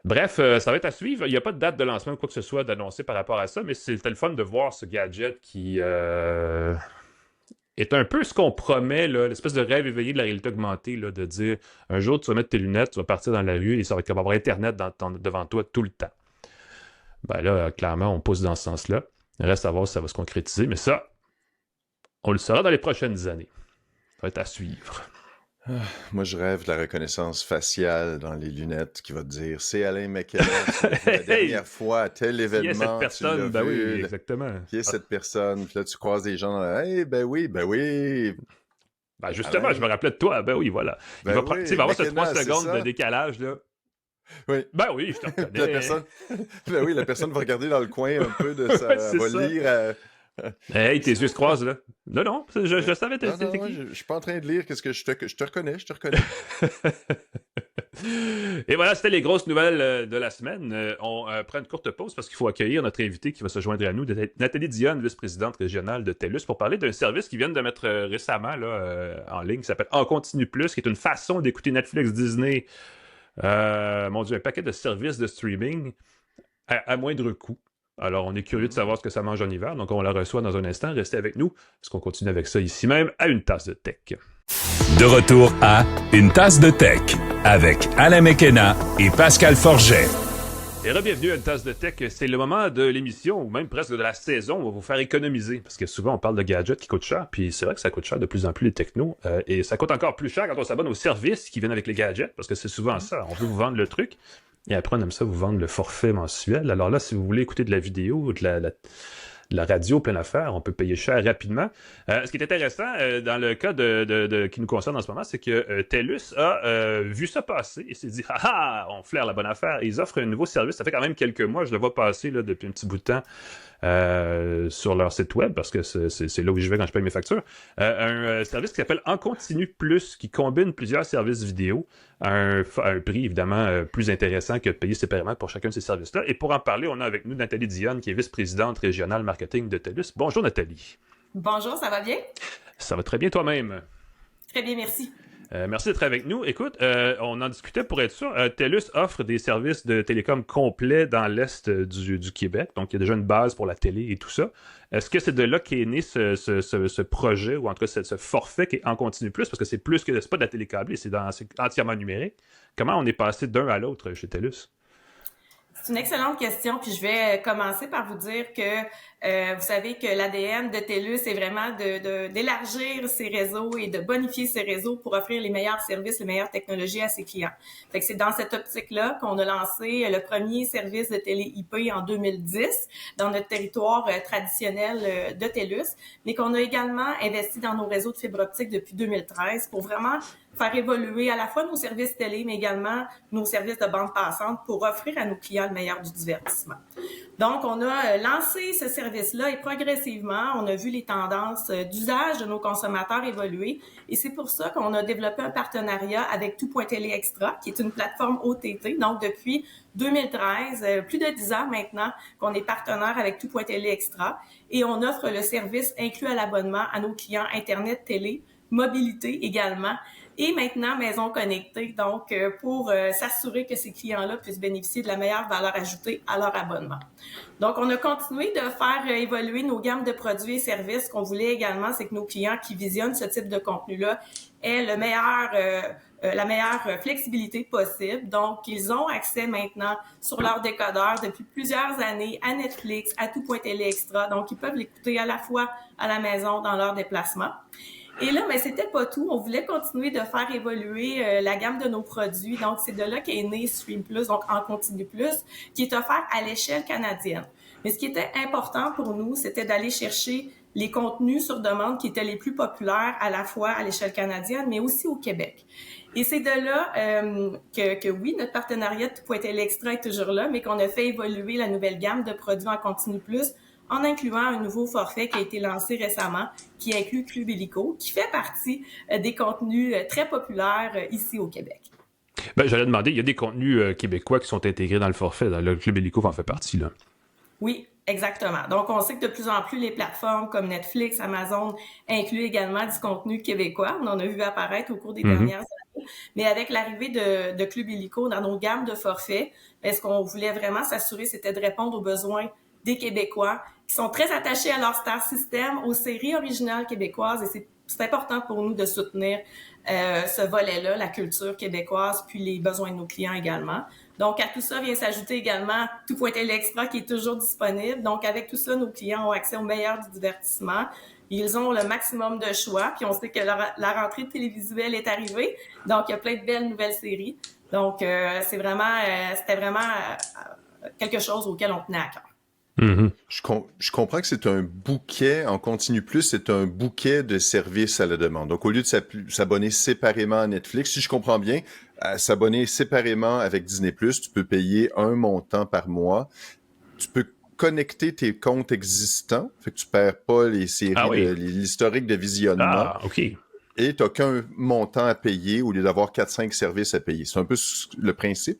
S3: Bref, ça va être à suivre. Il n'y a pas de date de lancement ou quoi que ce soit d'annoncer par rapport à ça, mais c'était le fun de voir ce gadget qui est un peu ce qu'on promet, là, l'espèce de rêve éveillé de la réalité augmentée, là, de dire un jour tu vas mettre tes lunettes, tu vas partir dans la rue et ça va être comme avoir Internet devant toi tout le temps. Ben là, clairement, on pousse dans ce sens-là. Il reste à voir si ça va se concrétiser, mais ça, on le saura dans les prochaines années. Ça va être à suivre.
S4: Moi, je rêve de la reconnaissance faciale dans les lunettes qui va te dire « C'est Alain McKenna, la dernière fois à tel événement,
S3: qui est cette personne? »
S4: tu l'as
S3: ben
S4: vu,
S3: oui, exactement.
S4: Qui est cette personne? Puis là, tu croises des gens « Hey, ben oui. »
S3: Ben justement, je me rappelais de toi. Ben oui, voilà. Il va avoir ce 3 secondes de décalage, là.
S4: Oui.
S3: Ben oui, je te reconnais.
S4: La personne va regarder dans le coin un peu de ça. Elle va lire...
S3: Hey, tes yeux se croisent, là. Non, je savais
S4: non, je suis pas en train de lire qu'est-ce que je te reconnais.
S3: Et voilà, c'était les grosses nouvelles de la semaine. On prend une courte pause parce qu'il faut accueillir notre invité qui va se joindre à nous, Nathalie Dionne, vice-présidente régionale de TELUS, pour parler d'un service qu'ils viennent de mettre récemment là, en ligne, qui s'appelle En Continu Plus, qui est une façon d'écouter Netflix, Disney, un paquet de services de streaming à moindre coût. Alors, on est curieux de savoir ce que ça mange en hiver, donc on la reçoit dans un instant. Restez avec nous, parce qu'on continue avec ça ici même, à Une Tasse de Tech.
S2: De retour à Une Tasse de Tech, avec Alain McKenna et Pascal Forget.
S3: Et bienvenue à Une Tasse de Tech. C'est le moment de l'émission, ou même presque de la saison, où on va vous faire économiser, parce que souvent on parle de gadgets qui coûtent cher, puis c'est vrai que ça coûte cher de plus en plus les technos, et ça coûte encore plus cher quand on s'abonne aux services qui viennent avec les gadgets, parce que c'est souvent ça, on veut vous vendre le truc. Et après, on aime ça vous vendre le forfait mensuel. Alors là, si vous voulez écouter de la vidéo ou de la radio plein affaire, on peut payer cher rapidement. Ce qui est intéressant dans le cas qui nous concerne en ce moment, c'est que TELUS a vu ça passer et s'est dit « Ah, on flaire la bonne affaire ». Ils offrent un nouveau service. Ça fait quand même quelques mois, je le vois passer là, depuis un petit bout de temps sur leur site web, parce que c'est là où je vais quand je paye mes factures. Un service qui s'appelle En Continu Plus, qui combine plusieurs services vidéo à un prix évidemment plus intéressant que de payer séparément pour chacun de ces services-là. Et pour en parler, on a avec nous Nathalie Dionne, qui est vice-présidente régionale marketing de TELUS. Bonjour Nathalie.
S1: Bonjour, ça va bien?
S3: Ça va très bien toi-même.
S1: Très bien, merci.
S3: Merci d'être avec nous. Écoute, on en discutait pour être sûr. TELUS offre des services de télécom complets dans l'Est du Québec. Donc, il y a déjà une base pour la télé et tout ça. Est-ce que c'est de là qu'est né ce projet, ou en tout cas ce forfait qui est en continu plus? Parce que c'est pas de la télé câblée, c'est entièrement numérique. Comment on est passé d'un à l'autre chez TELUS?
S1: C'est une excellente question, puis je vais commencer par vous dire que vous savez que l'ADN de TELUS est vraiment d'élargir ses réseaux et de bonifier ses réseaux pour offrir les meilleurs services, les meilleures technologies à ses clients. Fait que c'est dans cette optique-là qu'on a lancé le premier service de télé IP en 2010 dans notre territoire traditionnel de TELUS, mais qu'on a également investi dans nos réseaux de fibre optique depuis 2013 pour vraiment faire évoluer à la fois nos services télé, mais également nos services de bande passante pour offrir à nos clients le meilleur du divertissement. Donc, on a lancé ce service-là et progressivement, on a vu les tendances d'usage de nos consommateurs évoluer. Et c'est pour ça qu'on a développé un partenariat avec Tout.télé Extra, qui est une plateforme OTT. Donc, depuis 2013, plus de 10 ans maintenant qu'on est partenaire avec Tout.télé Extra. Et on offre le service inclus à l'abonnement à nos clients Internet, télé, mobilité également. Et maintenant, Maison Connectée, donc pour s'assurer que ces clients-là puissent bénéficier de la meilleure valeur ajoutée à leur abonnement. Donc, on a continué de faire évoluer nos gammes de produits et services. Ce qu'on voulait également, c'est que nos clients qui visionnent ce type de contenu-là aient la meilleure flexibilité possible. Donc, ils ont accès maintenant sur leur décodeur depuis plusieurs années à Netflix, à Tout.télé Extra. Donc, ils peuvent l'écouter à la fois à la maison, dans leur déplacement. Et là, mais c'était pas tout. On voulait continuer de faire évoluer la gamme de nos produits. Donc, c'est de là qu'est né Stream Plus, donc en continu plus, qui est offert à l'échelle canadienne. Mais ce qui était important pour nous, c'était d'aller chercher les contenus sur demande qui étaient les plus populaires à la fois à l'échelle canadienne, mais aussi au Québec. Et c'est de là que oui, notre partenariat de Tout.télé Extra est toujours là, mais qu'on a fait évoluer la nouvelle gamme de produits en continu plus, en incluant un nouveau forfait qui a été lancé récemment, qui inclut Club Illico, qui fait partie des contenus très populaires ici au Québec.
S3: Ben, j'allais demander, il y a des contenus québécois qui sont intégrés dans le forfait. Le Club Illico en fait partie, là.
S1: Oui, exactement. Donc, on sait que de plus en plus, les plateformes comme Netflix, Amazon incluent également du contenu québécois. On en a vu apparaître au cours des dernières années. Mais avec l'arrivée de Club Illico dans nos gammes de forfaits, ce qu'on voulait vraiment s'assurer, c'était de répondre aux besoins des Québécois qui sont très attachés à leur Star System, aux séries originales québécoises, et c'est important pour nous de soutenir ce volet-là, la culture québécoise, puis les besoins de nos clients également. Donc, à tout ça vient s'ajouter également Tout.télé Extra qui est toujours disponible. Donc, avec tout ça, nos clients ont accès au meilleur du divertissement. Ils ont le maximum de choix, puis on sait que la rentrée télévisuelle est arrivée. Donc, il y a plein de belles nouvelles séries. Donc, c'était vraiment quelque chose auquel on tenait à cœur.
S4: Mm-hmm. Je comprends que c'est un bouquet, en continu plus, c'est un bouquet de services à la demande. Donc, au lieu de s'abonner séparément à Netflix, si je comprends bien, s'abonner séparément avec Disney+, tu peux payer un montant par mois. Tu peux connecter tes comptes existants, fait que tu perds pas les séries, l'historique de visionnement.
S3: Ah, OK.
S4: Et tu n'as qu'un montant à payer au lieu d'avoir 4-5 services à payer. C'est un peu le principe?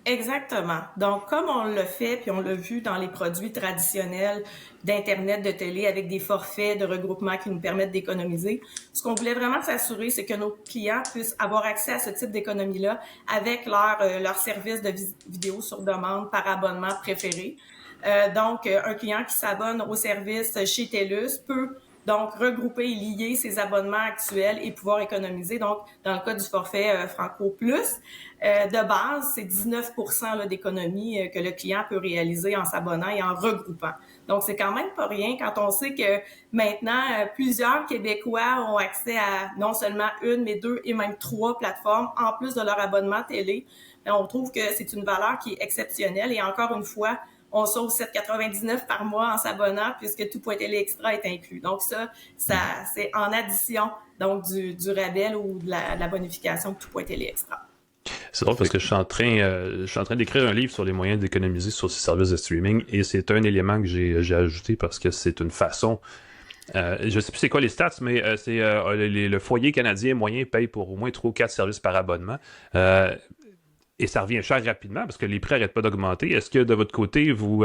S1: Exactement. Donc, comme on l'a fait, puis on l'a vu dans les produits traditionnels d'Internet, de télé, avec des forfaits de regroupement qui nous permettent d'économiser, ce qu'on voulait vraiment s'assurer, c'est que nos clients puissent avoir accès à ce type d'économie-là avec leur service de vidéo sur demande par abonnement préféré. Donc, un client qui s'abonne au service chez TELUS peut donc regrouper et lier ses abonnements actuels et pouvoir économiser. Donc, dans le cas du forfait Franco Plus, de base, c'est 19% là, d'économie que le client peut réaliser en s'abonnant et en regroupant. Donc, c'est quand même pas rien quand on sait que maintenant, plusieurs Québécois ont accès à non seulement une, mais 2 et même 3 plateformes en plus de leur abonnement télé. On trouve que c'est une valeur qui est exceptionnelle et encore une fois, on sauve 7,99 par mois en s'abonnant puisque Tout.télé Extra est inclus. Donc ça c'est en addition donc du rabais ou de la bonification de Tout.télé Extra.
S3: C'est drôle parce que je suis en train d'écrire un livre sur les moyens d'économiser sur ces services de streaming et c'est un élément que j'ai ajouté parce que c'est une façon. Je sais plus c'est quoi les stats, mais c'est le foyer canadien moyen paye pour au moins 3 ou 4 services par abonnement. et ça revient cher rapidement parce que les prix n'arrêtent pas d'augmenter. Est-ce que de votre côté, vous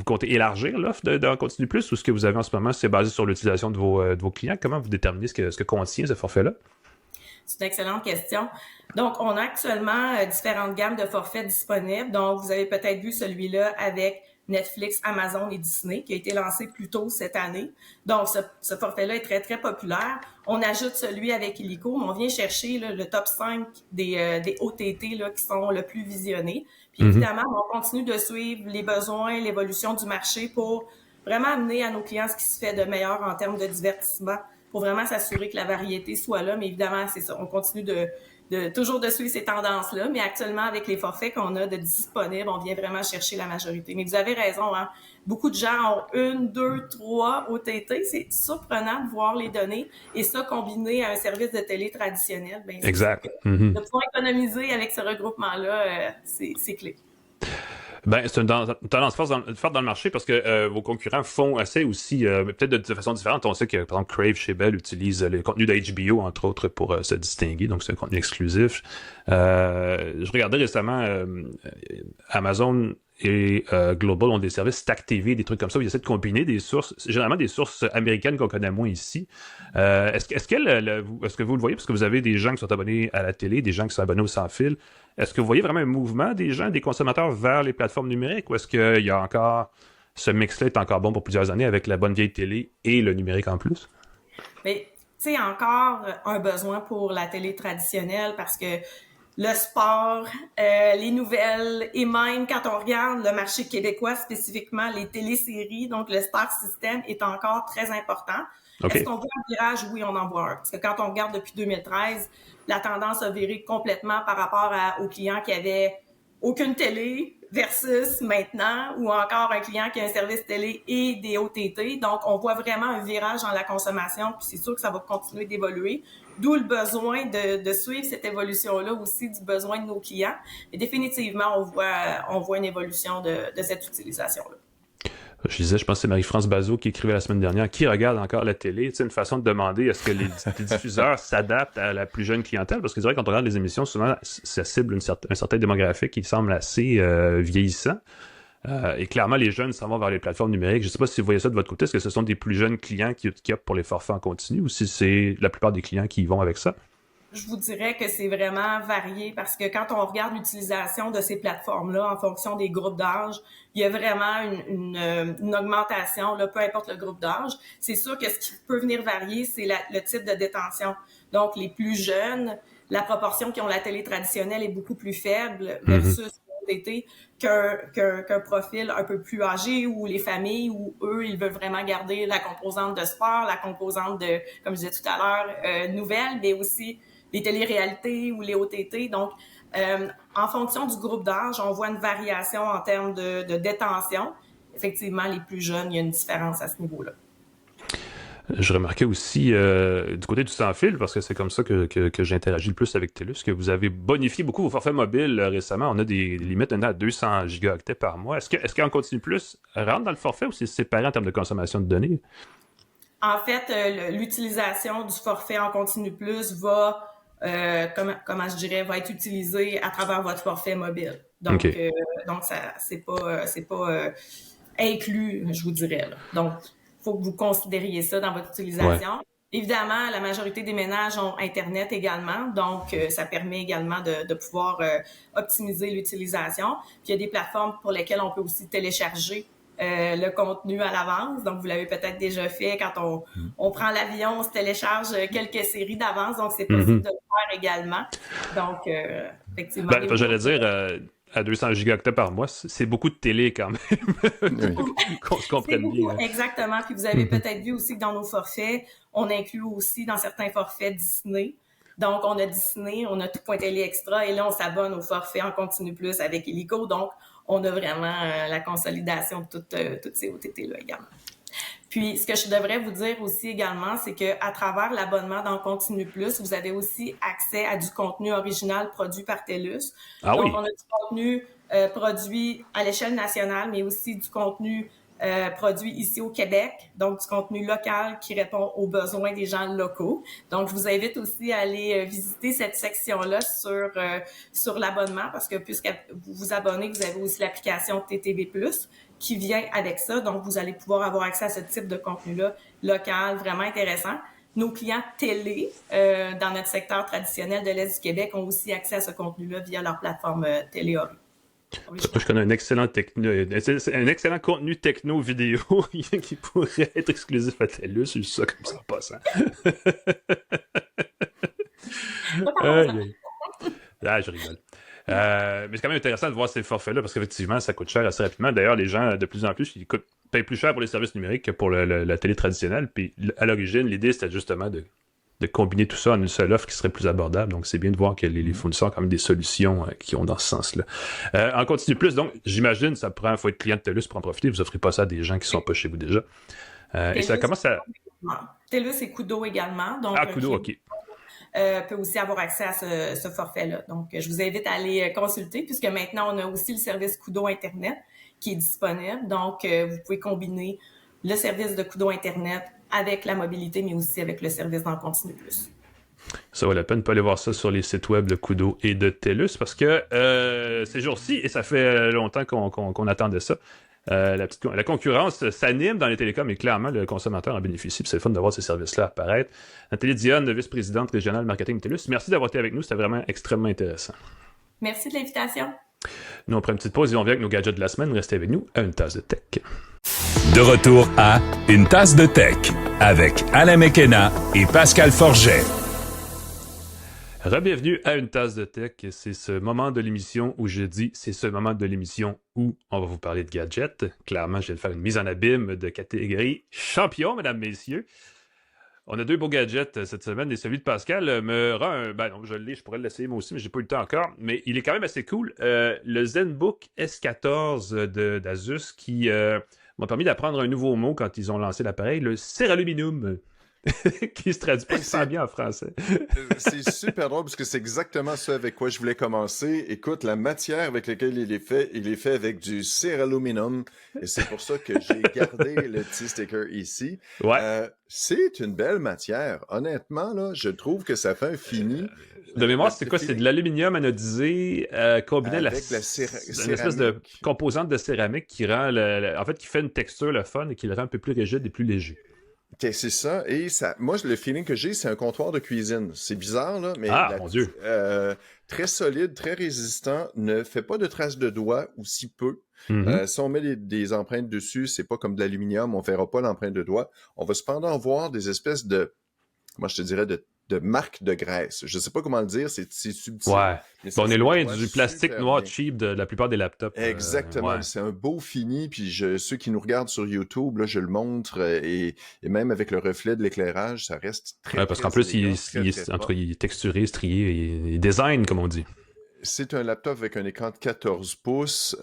S3: comptez élargir l'offre d'en continu plus ou ce que vous avez en ce moment, c'est basé sur l'utilisation de vos clients? Comment vous déterminez ce que contient ce forfait-là?
S1: C'est une excellente question. Donc, on a actuellement différentes gammes de forfaits disponibles. Donc, vous avez peut-être vu celui-là avec Netflix, Amazon et Disney qui a été lancé plus tôt cette année. Donc, ce forfait-là est très, très populaire. On ajoute celui avec Illico, mais on vient chercher là, le top 5 des OTT là, qui sont le plus visionnés. Puis évidemment, on continue de suivre les besoins, l'évolution du marché pour vraiment amener à nos clients ce qui se fait de meilleur en termes de divertissement pour vraiment s'assurer que la variété soit là. Mais évidemment, c'est ça. On continue toujours de suivre ces tendances-là. Mais actuellement, avec les forfaits qu'on a de disponibles, on vient vraiment chercher la majorité. Mais vous avez raison, hein. Beaucoup de gens ont 1, 2, 3 OTT. C'est surprenant de voir les données. Et ça, combiné à un service de télé traditionnel, ben,
S3: exact.
S1: De pouvoir économiser avec ce regroupement-là, c'est clé.
S3: Ben, c'est une tendance forte dans le marché parce que vos concurrents font assez aussi, peut-être de façon différente. On sait que, par exemple, Crave chez Bell utilise le contenu d'HBO, entre autres, pour se distinguer. Donc, c'est un contenu exclusif. Je regardais récemment Amazon et Global ont des services Stack TV, des trucs comme ça, où ils essaient de combiner des sources, généralement des sources américaines qu'on connaît moins ici. Est-ce que vous le voyez, parce que vous avez des gens qui sont abonnés à la télé, des gens qui sont abonnés au sans-fil, est-ce que vous voyez vraiment un mouvement des gens, des consommateurs vers les plateformes numériques, ou est-ce qu'il y a encore, ce mix-là est encore bon pour plusieurs années avec la bonne vieille télé et le numérique en plus?
S1: Mais, tu sais, encore un besoin pour la télé traditionnelle parce que le sport, les nouvelles et même quand on regarde le marché québécois spécifiquement, les téléséries, donc le Star System est encore très important. Okay. Est-ce qu'on voit un virage? Oui, on en voit un. Parce que quand on regarde depuis 2013, la tendance a viré complètement par rapport aux clients qui avaient aucune télé versus maintenant, ou encore un client qui a un service télé et des OTT. Donc, on voit vraiment un virage dans la consommation, puis c'est sûr que ça va continuer d'évoluer. D'où le besoin de suivre cette évolution-là aussi, du besoin de nos clients. Et définitivement, on voit une évolution de cette utilisation-là.
S3: Je disais, je pense que c'est Marie-France Bazot qui écrivait la semaine dernière, qui regarde encore la télé, tu sais, une façon de demander est-ce que les diffuseurs s'adaptent à la plus jeune clientèle, parce que c'est vrai, quand on regarde les émissions, souvent, ça cible un certain démographique qui semble assez vieillissant. Et clairement, les jeunes s'en vont vers les plateformes numériques. Je ne sais pas si vous voyez ça de votre côté, est-ce que ce sont des plus jeunes clients qui optent pour les forfaits en continu, ou si c'est la plupart des clients qui y vont avec ça?
S1: Je vous dirais que c'est vraiment varié parce que quand on regarde l'utilisation de ces plateformes-là en fonction des groupes d'âge, il y a vraiment une augmentation, là, peu importe le groupe d'âge. C'est sûr que ce qui peut venir varier, c'est le type de détention. Donc, les plus jeunes, la proportion qui ont la télé traditionnelle est beaucoup plus faible versus l'OTT qu'un profil un peu plus âgé ou les familles où eux, ils veulent vraiment garder la composante de sport, la composante de, comme je disais tout à l'heure, nouvelles, mais aussi les téléréalités ou les OTT. Donc, en fonction du groupe d'âge, on voit une variation en termes de détention. Effectivement, les plus jeunes, il y a une différence à ce niveau-là.
S3: Je remarquais aussi du côté du sans-fil, parce que c'est comme ça que j'interagis le plus avec TELUS, que vous avez bonifié beaucoup vos forfaits mobiles récemment. On a des limites maintenant à 200 gigaoctets par mois. Est-ce qu'en continu plus rentre dans le forfait ou c'est séparé en termes de consommation de données?
S1: En fait, l'utilisation du forfait en continu plus va comment je dirais, va être utilisé à travers votre forfait mobile. Donc, donc ça, c'est pas inclus, je vous dirais. Là. Donc, il faut que vous considériez ça dans votre utilisation. Ouais. Évidemment, la majorité des ménages ont Internet également, donc ça permet également de pouvoir optimiser l'utilisation. Puis, il y a des plateformes pour lesquelles on peut aussi télécharger le contenu à l'avance. Donc, vous l'avez peut-être déjà fait quand on prend l'avion, on se télécharge quelques séries d'avance. Donc, c'est possible de le faire également. Donc, effectivement...
S3: j'allais dire, à 200 gigaoctets par mois, c'est beaucoup de télé quand même. Qu'on se comprenne bien. Hein.
S1: Exactement. Puis, vous avez peut-être vu aussi que dans nos forfaits, on inclut aussi dans certains forfaits Disney. Donc, on a Disney, on a Tout.télé Extra. Et là, on s'abonne au forfait en continu plus avec Illico. Donc, on a vraiment la consolidation de toutes ces OTT-là également. Puis, ce que je devrais vous dire aussi également, c'est qu'à travers l'abonnement dans Continu Plus, vous avez aussi accès à du contenu original produit par TELUS.
S3: Ah, donc,
S1: on a du contenu produit à l'échelle nationale, mais aussi du contenu produit ici au Québec, donc du contenu local qui répond aux besoins des gens locaux. Donc, je vous invite aussi à aller visiter cette section-là sur l'abonnement, parce que puisque vous vous abonnez, vous avez aussi l'application TTV+, qui vient avec ça. Donc, vous allez pouvoir avoir accès à ce type de contenu-là local, vraiment intéressant. Nos clients télé dans notre secteur traditionnel de l'Est du Québec ont aussi accès à ce contenu-là via leur plateforme Téléori.
S3: Je connais un excellent contenu techno vidéo qui pourrait être exclusif à TELUS, c'est juste ça comme ça en passant. Je rigole. Mais c'est quand même intéressant de voir ces forfaits-là parce qu'effectivement, ça coûte cher assez rapidement. D'ailleurs, les gens, de plus en plus, payent plus cher pour les services numériques que pour la télé traditionnelle. Puis à l'origine, l'idée, c'était justement de combiner tout ça en une seule offre qui serait plus abordable. Donc, c'est bien de voir que les fournisseurs ont quand même des solutions qui ont dans ce sens-là. En continu plus, donc, j'imagine, faut être client de TELUS pour en profiter. Vous offrez pas ça à des gens qui sont pas chez vous déjà. Et ça commence à...
S1: TELUS et Koodo également. Donc,
S3: Koodo, OK.
S1: Peut aussi avoir accès à ce forfait-là. Donc, je vous invite à aller consulter puisque maintenant, on a aussi le service Koodo Internet qui est disponible. Donc, vous pouvez combiner le service de Koodo Internet avec la mobilité, mais aussi avec le service d'en continu plus.
S3: Ça vaut la peine de pas aller voir ça sur les sites web de Koodo et de TELUS parce que ces jours-ci, et ça fait longtemps qu'on attendait ça, la concurrence s'anime dans les télécoms et clairement, le consommateur en bénéficie. C'est le fun de voir ces services-là apparaître. Nathalie Dionne, vice-présidente régionale marketing TELUS, merci d'avoir été avec nous. C'était vraiment extrêmement intéressant.
S1: Merci de l'invitation.
S3: Nous, on prend une petite pause et on vient avec nos gadgets de la semaine. Restez avec nous à Une Tasse de Tech.
S2: De retour à Une Tasse de Tech avec Alain Mekena et Pascal Forget.
S3: Bienvenue à Une Tasse de Tech. C'est ce moment de l'émission où je dis, c'est ce moment de l'émission où on va vous parler de gadgets. Clairement, je vais faire une mise en abîme de catégorie champion, mesdames, messieurs. On a 2 beaux gadgets cette semaine et celui de Pascal me rend un... Ben non, je l'ai, je pourrais l'essayer moi aussi, mais j'ai pas eu le temps encore. Mais il est quand même assez cool. Le ZenBook S14 d'Asus qui m'a permis d'apprendre un nouveau mot quand ils ont lancé l'appareil, le céraluminum. qui se traduit pas super bien en français.
S4: C'est super drôle parce que c'est exactement ça avec quoi je voulais commencer. Écoute, la matière avec laquelle il est fait avec du céraluminum et c'est pour ça que j'ai gardé le petit sticker ici.
S3: Ouais.
S4: C'est une belle matière. Honnêtement, là, je trouve que ça fait un fini.
S3: De mémoire, c'est quoi? C'est de l'aluminium anodisé combiné
S4: avec
S3: une espèce de composante de céramique qui rend en fait, qui fait une texture le fun et qui le rend un peu plus rigide et plus léger.
S4: Okay, c'est ça. Et ça, moi, le feeling que j'ai, c'est un comptoir de cuisine. C'est bizarre, là, mais
S3: mon Dieu.
S4: Très solide, très résistant, ne fait pas de traces de doigts ou si peu. Si on met des empreintes dessus, c'est pas comme de l'aluminium, on verra pas l'empreinte de doigt. On va cependant voir des espèces de, moi je te dirais, de marques de graisse. Je sais pas comment le dire, c'est subtil.
S3: Ouais. On est loin du plastique noir cheap de la plupart des laptops.
S4: Exactement.
S3: Ouais.
S4: C'est un beau fini. Puis ceux qui nous regardent sur YouTube, là, je le montre et même avec le reflet de l'éclairage, ça reste très.
S3: Ouais, parce qu'en plus, il est texturé, strié, il est design, comme on dit.
S4: C'est un laptop avec un écran de 14 pouces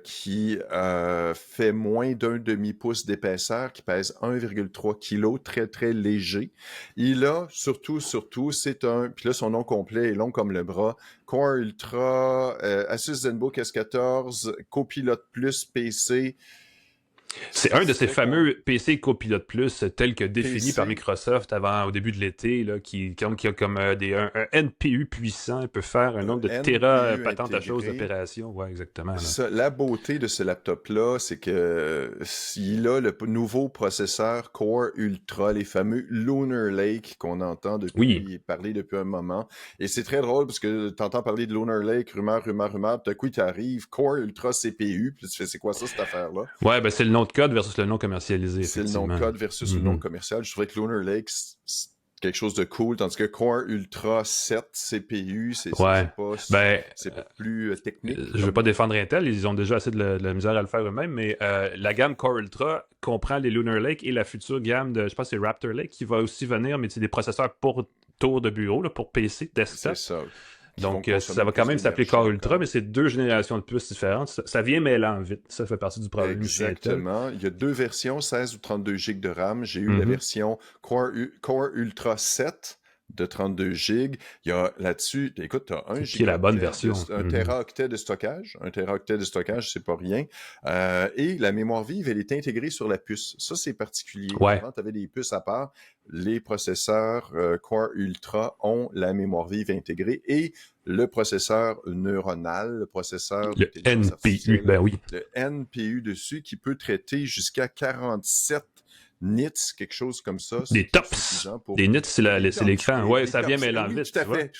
S4: qui fait moins d'un demi-pouce d'épaisseur, qui pèse 1,3 kg, très, très léger. Il a, surtout, c'est un... Puis là, son nom complet est long comme le bras. Core Ultra, Asus ZenBook S14, Copilot Plus PC...
S3: C'est un de ces fameux PC Copilot Plus tels que définis par Microsoft au début de l'été, là, qui a comme un NPU puissant, il peut faire un nombre de téra patentes à choses d'opération. Ouais, exactement.
S4: Ça, la beauté de ce laptop-là, c'est que il a le nouveau processeur Core Ultra, les fameux Lunar Lake qu'on entend parler depuis un moment. Et c'est très drôle parce que tu entends parler de Lunar Lake, rumeur, puis d'un coup, tu arrives, Core Ultra CPU, puis tu fais, c'est quoi ça, cette affaire-là?
S3: Ouais, ben c'est le nom de code versus le nom commercialisé.
S4: C'est le nom de code versus le nom commercial. Je trouvais que Lunar Lake, c'est quelque chose de cool, tandis que Core Ultra 7 CPU, c'est plus technique.
S3: Je ne veux pas défendre Intel, ils ont déjà assez de la misère à le faire eux-mêmes, mais la gamme Core Ultra comprend les Lunar Lake et la future gamme de, je pense que c'est Raptor Lake qui va aussi venir, mais c'est des processeurs pour tour de bureau, là, pour PC, desktop.
S4: C'est ça.
S3: Donc, ça va quand même s'appeler Core Ultra, mais c'est 2 générations de puces différentes. Ça vient mêlant vite. Ça fait partie du problème.
S4: Exactement. Il y a 2 versions, 16 ou 32 GB de RAM. J'ai eu la version Core Ultra 7 de 32 gigs. Il y a là-dessus, écoute, tu as un
S3: qui est la bonne version.
S4: Un téraoctet de stockage. Un téraoctet de stockage, c'est pas rien. Et la mémoire vive, elle est intégrée sur la puce. Ça, c'est particulier.
S3: Ouais.
S4: Avant, tu avais des puces à part. Les processeurs Core Ultra ont la mémoire vive intégrée et le processeur neuronal, le processeur
S3: le NPU, ben oui.
S4: Le NPU dessus qui peut traiter jusqu'à 47 nits, quelque chose comme ça.
S3: Des tops. Les nits, c'est l'écran. Ouais, ça vient mêlant vite.
S4: Tout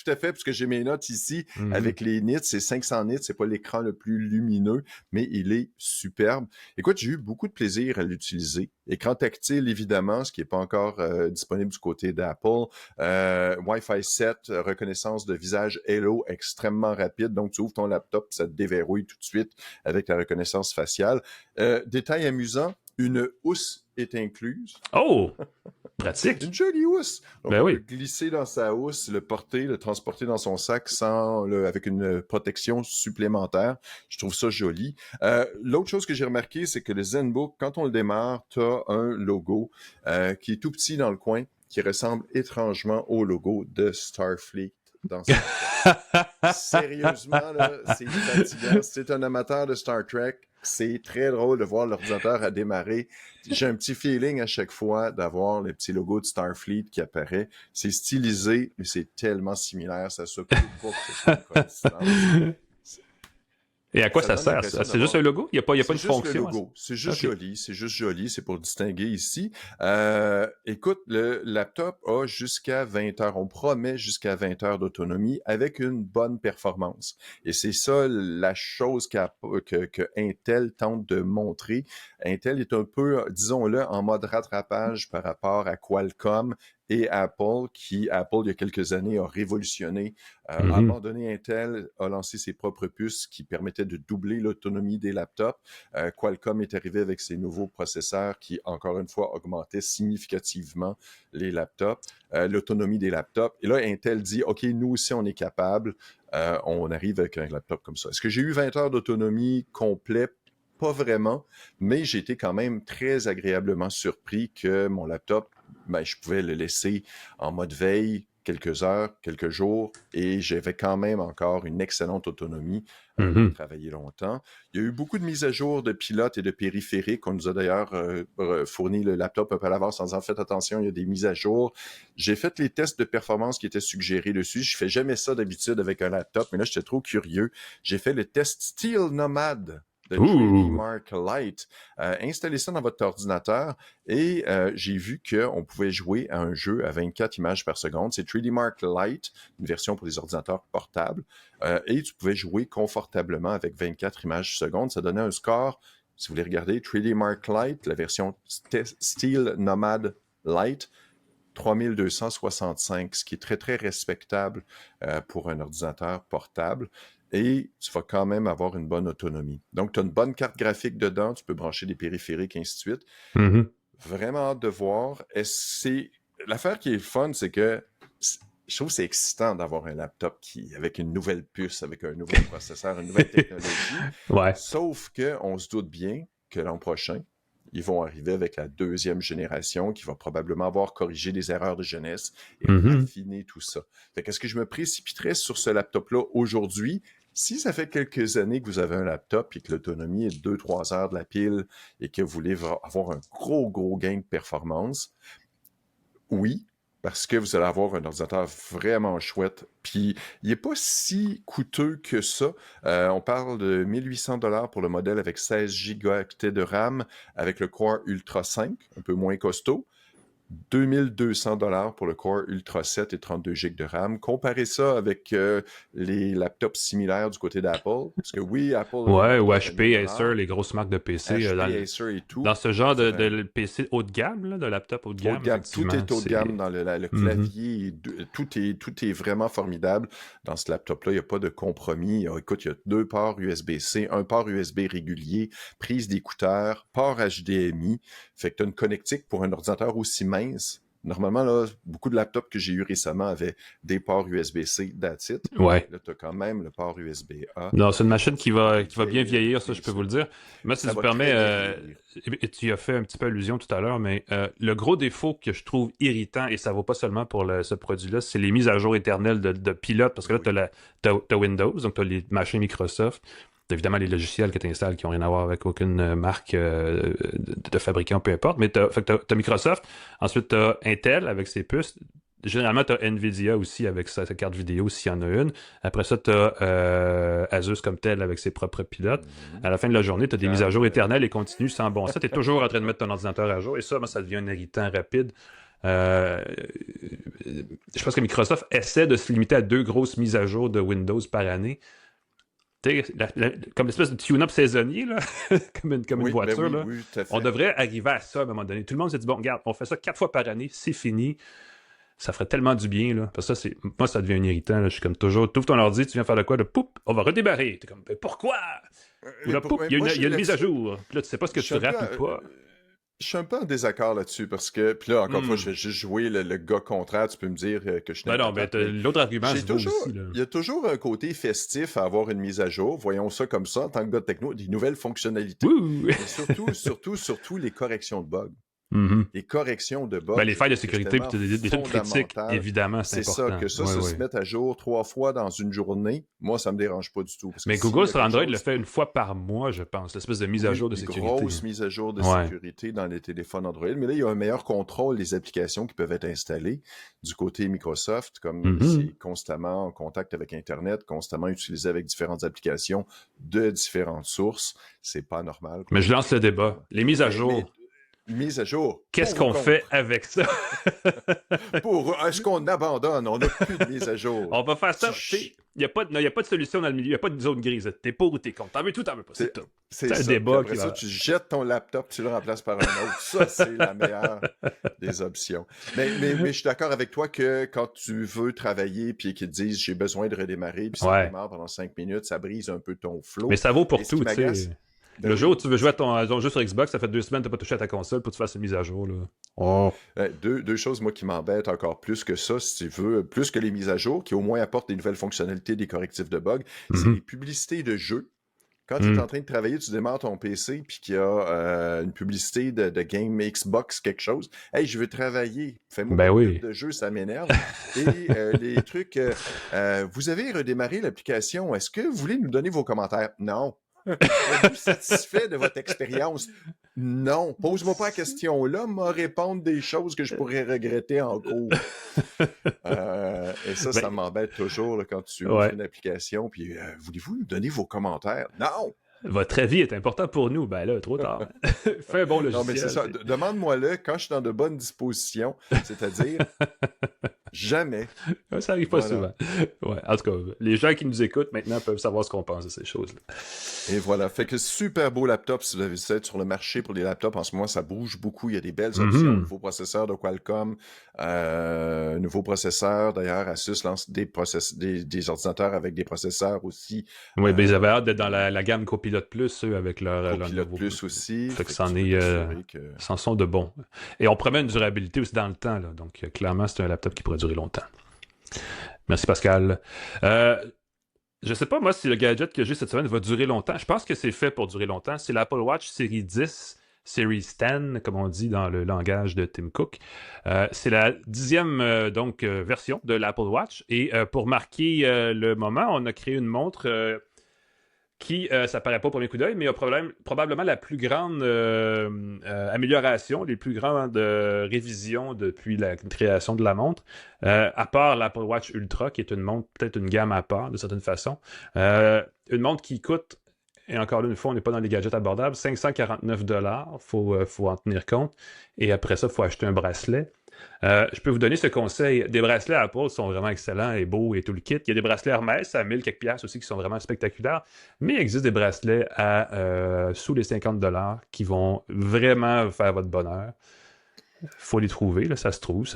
S4: à fait, parce que j'ai mes notes ici. Avec les nits, c'est 500 nits, c'est pas l'écran le plus lumineux, mais il est superbe. Écoute, j'ai eu beaucoup de plaisir à l'utiliser. Écran tactile, évidemment, ce qui n'est pas encore disponible du côté d'Apple. Wi-Fi 7, reconnaissance de visage Hello extrêmement rapide. Donc, tu ouvres ton laptop, ça te déverrouille tout de suite avec la reconnaissance faciale. Détail amusant, une housse est incluse.
S3: Oh! Pratique!
S4: Une jolie housse! Donc,
S3: ben
S4: on
S3: oui.
S4: peut glisser dans sa housse, le porter, le transporter dans son sac avec une protection supplémentaire. Je trouve ça joli. L'autre chose que j'ai remarqué, c'est que le ZenBook, quand on le démarre, tu as un logo qui est tout petit dans le coin, qui ressemble étrangement au logo de Starfleet. Dans Sérieusement, là, c'est fatigant. Si t'es un amateur de Star Trek, c'est très drôle de voir l'ordinateur à démarrer. J'ai un petit feeling à chaque fois d'avoir le petit logo de Starfleet qui apparaît. C'est stylisé, mais c'est tellement similaire, ça se peut pas que ce soit une coïncidence.
S3: Et à quoi ça sert? C'est juste un logo? Il n'y a pas une fonction?
S4: C'est juste joli. C'est juste joli. C'est pour distinguer ici. Écoute, le laptop a jusqu'à 20 heures. On promet jusqu'à 20 heures d'autonomie avec une bonne performance. Et c'est ça la chose que Intel tente de montrer. Intel est un peu, disons-le, en mode rattrapage par rapport à Qualcomm et Apple, il y a quelques années, a révolutionné. À un moment donné, Intel a lancé ses propres puces qui permettaient de doubler l'autonomie des laptops. Qualcomm est arrivé avec ses nouveaux processeurs qui, encore une fois, augmentaient significativement les laptops, l'autonomie des laptops. Et là, Intel dit, OK, nous aussi, on est capable. On arrive avec un laptop comme ça. Est-ce que j'ai eu 20 heures d'autonomie complet? Pas vraiment, mais j'ai été quand même très agréablement surpris que mon laptop, je pouvais le laisser en mode veille quelques heures, quelques jours, et j'avais quand même encore une excellente autonomie pour travailler longtemps. Il y a eu beaucoup de mises à jour de pilotes et de périphériques. On nous a d'ailleurs fourni le laptop un peu à l'avance en disant « Faites attention, il y a des mises à jour ». J'ai fait les tests de performance qui étaient suggérés dessus. Je fais jamais ça d'habitude avec un laptop, mais là, j'étais trop curieux. J'ai fait le test Steel Nomad de 3D Mark Lite. Installez ça dans votre ordinateur et j'ai vu qu'on pouvait jouer à un jeu à 24 images par seconde. C'est 3D Mark Lite, une version pour les ordinateurs portables. Et tu pouvais jouer confortablement avec 24 images par seconde. Ça donnait un score, si vous voulez regarder, 3D Mark Lite, la version Steel Nomad Lite, 3265, ce qui est très, très respectable pour un ordinateur portable. Et tu vas quand même avoir une bonne autonomie. Donc, tu as une bonne carte graphique dedans, tu peux brancher des périphériques, ainsi de suite. Vraiment hâte de voir. L'affaire qui est fun, c'est que je trouve que c'est excitant d'avoir un laptop avec une nouvelle puce, avec un nouveau processeur, une nouvelle technologie. Sauf qu'on se doute bien que l'an prochain, ils vont arriver avec la deuxième génération qui va probablement avoir corrigé des erreurs de jeunesse et affiner tout ça. Fait qu'est-ce que je me précipiterais sur ce laptop-là aujourd'hui? Si ça fait quelques années que vous avez un laptop et que l'autonomie est de 2-3 heures de la pile et que vous voulez avoir un gros gain de performance, oui, parce que vous allez avoir un ordinateur vraiment chouette. Puis, il n'est pas si coûteux que ça. On parle de 1800 $ pour le modèle avec 16 Go de RAM, avec le Core Ultra 5, un peu moins costaud. 2200 $ pour le Core Ultra 7 et 32 Go de RAM. Comparez ça avec les laptops similaires du côté d'Apple. Parce que oui, Apple...
S3: ou HP, Acer, les grosses marques de PC.
S4: Acer et tout.
S3: Dans ce genre de PC haut de gamme, là, de laptop haut de gamme.
S4: Tout est haut de gamme dans le clavier. Tout est vraiment formidable. Dans ce laptop-là, il n'y a pas de compromis. Écoute, il y a 2 ports USB-C, un port USB régulier, prise d'écouteurs, port HDMI. Fait que tu as une connectique pour un ordinateur aussi mince, Normalement, là, beaucoup de laptops que j'ai eu récemment avaient des ports USB-C, that's it.
S3: Ouais.
S4: Là, tu as quand même le port USB-A.
S3: Non, c'est une machine qui va bien vieillir, ça, je peux vous le dire. Moi, si tu permets, tu as fait un petit peu allusion tout à l'heure, mais le gros défaut que je trouve irritant, et ça vaut pas seulement pour ce produit-là, c'est les mises à jour éternelles de pilote, parce que là, t'as Windows, donc tu as les machines Microsoft, t'as évidemment les logiciels que tu installes qui n'ont rien à voir avec aucune marque de fabricant, peu importe, mais t'as Microsoft, ensuite t'as Intel avec ses puces. Généralement, tu as NVIDIA aussi avec sa carte vidéo s'il y en a une. Après ça, tu as Asus comme tel avec ses propres pilotes. À la fin de la journée, tu as des mises à jour éternelles et continues sans bon sens. Tu es toujours en train de mettre ton ordinateur à jour et ça, moi, ça devient un irritant rapide. Je pense que Microsoft essaie de se limiter à 2 grosses mises à jour de Windows par année. Comme une espèce de tune-up saisonnier, là, comme une voiture. Là.
S4: Oui,
S3: on devrait arriver à ça à un moment donné. Tout le monde s'est dit, bon, regarde, on fait ça 4 fois par année, c'est fini. Ça ferait tellement du bien, là. Parce que moi, ça devient un irritant, là. Je suis comme toujours, tu ouvres ton ordi, tu viens faire de quoi? Poup, on va redémarrer. T'es comme, mais pourquoi? Ou là, poup, il y a une mise à jour. Puis là, tu sais pas ce que tu rates ou pas.
S4: Je suis un peu en désaccord là-dessus parce que, puis là, encore une fois, je vais juste jouer le gars contraire. Tu peux me dire que je
S3: n'ai pas. Non, mais l'autre argument, c'est aussi.
S4: Il y a toujours un côté festif à avoir une mise à jour. Voyons ça comme ça, en tant que gars de techno, des nouvelles fonctionnalités. Mais surtout les corrections de bugs.
S3: Mm-hmm.
S4: Les corrections de bugs.
S3: Les failles de sécurité et des trucs critiques, évidemment, c'est important.
S4: C'est ça, se mettre à jour 3 fois dans une journée, moi, ça me dérange pas du tout.
S3: Mais Google sur Android le fait une fois par mois, je pense, l'espèce de mise à jour de sécurité.
S4: Une grosse mise à jour de sécurité dans les téléphones Android. Mais là, il y a un meilleur contrôle des applications qui peuvent être installées du côté Microsoft, comme c'est constamment en contact avec Internet, constamment utilisé avec différentes applications de différentes sources. C'est pas normal.
S3: Mais je lance le débat. Les mises à jour.
S4: Mise à jour.
S3: Qu'est-ce qu'on fait avec ça?
S4: Est-ce qu'on abandonne? On n'a plus de mise à jour.
S3: On va faire ça. Il n'y a pas de solution dans le milieu. Il n'y a pas de zone grise. T'es pour ou t'es contre. T'en veux tout, t'en veux pas. C'est tout.
S4: C'est un débat. Après ça, tu jettes ton laptop, tu le remplaces par un autre. Ça, c'est la meilleure des options. Mais je suis d'accord avec toi que quand tu veux travailler puis qu'ils te disent j'ai besoin de redémarrer puis ça démarre pendant 5 minutes, ça brise un peu ton flow.
S3: Mais ça vaut pour tout, tu sais. Le jour où tu veux jouer à ton jeu sur Xbox, ça fait 2 semaines que tu n'as pas touché à ta console pour que tu fasses une mise à jour. Là.
S4: Deux choses, moi, qui m'embêtent encore plus que ça, si tu veux, plus que les mises à jour, qui au moins apportent des nouvelles fonctionnalités, des correctifs de bugs, c'est les publicités de jeux. Quand tu es en train de travailler, tu démarres ton PC puis qu'il y a une publicité de game Xbox, quelque chose. Hey, je veux travailler. Fais-moi un de jeu, ça m'énerve. Et les trucs, vous avez redémarré l'application. Est-ce que vous voulez nous donner vos commentaires? Non. Êtes-vous satisfait de votre expérience? Non. Pose-moi pas la question là, me répondre des choses que je pourrais regretter en cours. Et ça m'embête toujours là, quand tu ouvres une application puis voulez-vous nous donner vos commentaires? Non!
S3: Votre avis est important pour nous. Ben là, trop tard. Fais un bon logiciel.
S4: Non, mais c'est ça. Demande-moi-le quand je suis dans de bonnes dispositions, c'est-à-dire jamais.
S3: Ça arrive pas souvent. Ouais. En tout cas, les gens qui nous écoutent maintenant peuvent savoir ce qu'on pense de ces choses-là.
S4: Et voilà. Fait que super beau laptop. Si vous avez vu sur le marché pour les laptops, en ce moment, ça bouge beaucoup. Il y a des belles options. Nouveau processeur de Qualcomm. Nouveau processeur. D'ailleurs, Asus lance des ordinateurs avec des processeurs aussi.
S3: Oui, ben ils avaient hâte d'être dans la gamme Copilot Plus, eux, avec leur
S4: nouveau Plus aussi.
S3: Fait que c'en sont de bons. Et on promet une durabilité aussi dans le temps. Là. Donc, clairement, c'est un laptop qui pourrait durer longtemps. Merci, Pascal. Je sais pas, moi, si le gadget que j'ai cette semaine va durer longtemps. Je pense que c'est fait pour durer longtemps. C'est l'Apple Watch Série 10, Series 10, comme on dit dans le langage de Tim Cook. C'est la 10e version de l'Apple Watch. Et pour marquer le moment, on a créé une montre qui, ça paraît pas au premier coup d'œil, mais a probablement la plus grande amélioration, les plus grandes révisions depuis la création de la montre, à part l'Apple Watch Ultra, qui est une montre, peut-être une gamme à part, de certaine façon. Une montre qui coûte, et encore une fois, on n'est pas dans les gadgets abordables, $549, faut en tenir compte. Et après ça, il faut acheter un bracelet. Je peux vous donner ce conseil. Des bracelets Apple sont vraiment excellents et beaux et tout le kit. Il y a des bracelets Hermès à 1000 quelques piastres aussi qui sont vraiment spectaculaires. Mais il existe des bracelets à sous les $50 qui vont vraiment faire votre bonheur. faut les trouver, là, ça se trouve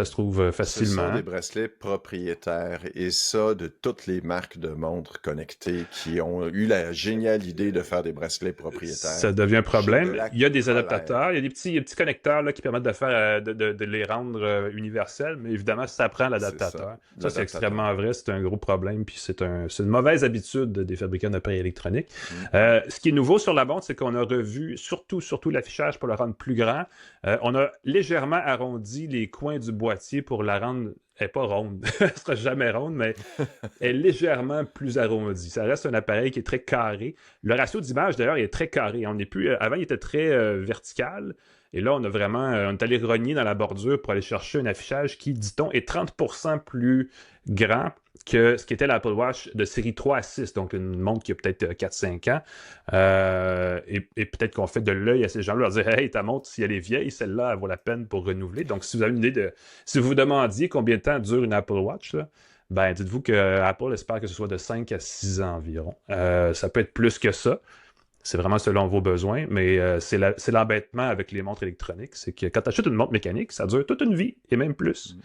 S3: facilement.
S4: Ce sont des bracelets propriétaires et ça de toutes les marques de montres connectées qui ont eu la géniale idée de faire des bracelets propriétaires.
S3: Ça devient un problème. Il y a des adaptateurs, il y a des petits connecteurs là, qui permettent de faire de les rendre universels, mais évidemment, ça prend l'adaptateur. Ça, c'est extrêmement vrai, c'est un gros problème, puis c'est une mauvaise habitude des fabricants d'appareils électroniques. Ce qui est nouveau sur la montre, c'est qu'on a revu surtout l'affichage pour le rendre plus grand. On a légèrement arrondi les coins du boîtier pour la rendre, elle n'est pas ronde, elle ne sera jamais ronde, mais elle est légèrement plus arrondie. Ça reste un appareil qui est très carré. Le ratio d'image, d'ailleurs, il est très carré. On n'est plus, avant, il était très vertical. Et là, on est allé rogner dans la bordure pour aller chercher un affichage qui, dit-on, est 30% plus grand que ce qui était l'Apple Watch de série 3 à 6, donc une montre qui a peut-être 4-5 ans. Et peut-être qu'on fait de l'œil à ces gens-là, leur dire « Hey, ta montre, si elle est vieille, celle-là, elle vaut la peine pour renouveler. » Donc, si vous avez une idée si vous vous demandiez combien de temps dure une Apple Watch, là, ben, dites-vous que Apple espère que ce soit de 5 à 6 ans environ. Ça peut être plus que ça. C'est vraiment selon vos besoins, mais c'est l'embêtement avec les montres électroniques. C'est que quand tu achètes une montre mécanique, ça dure toute une vie, et même plus.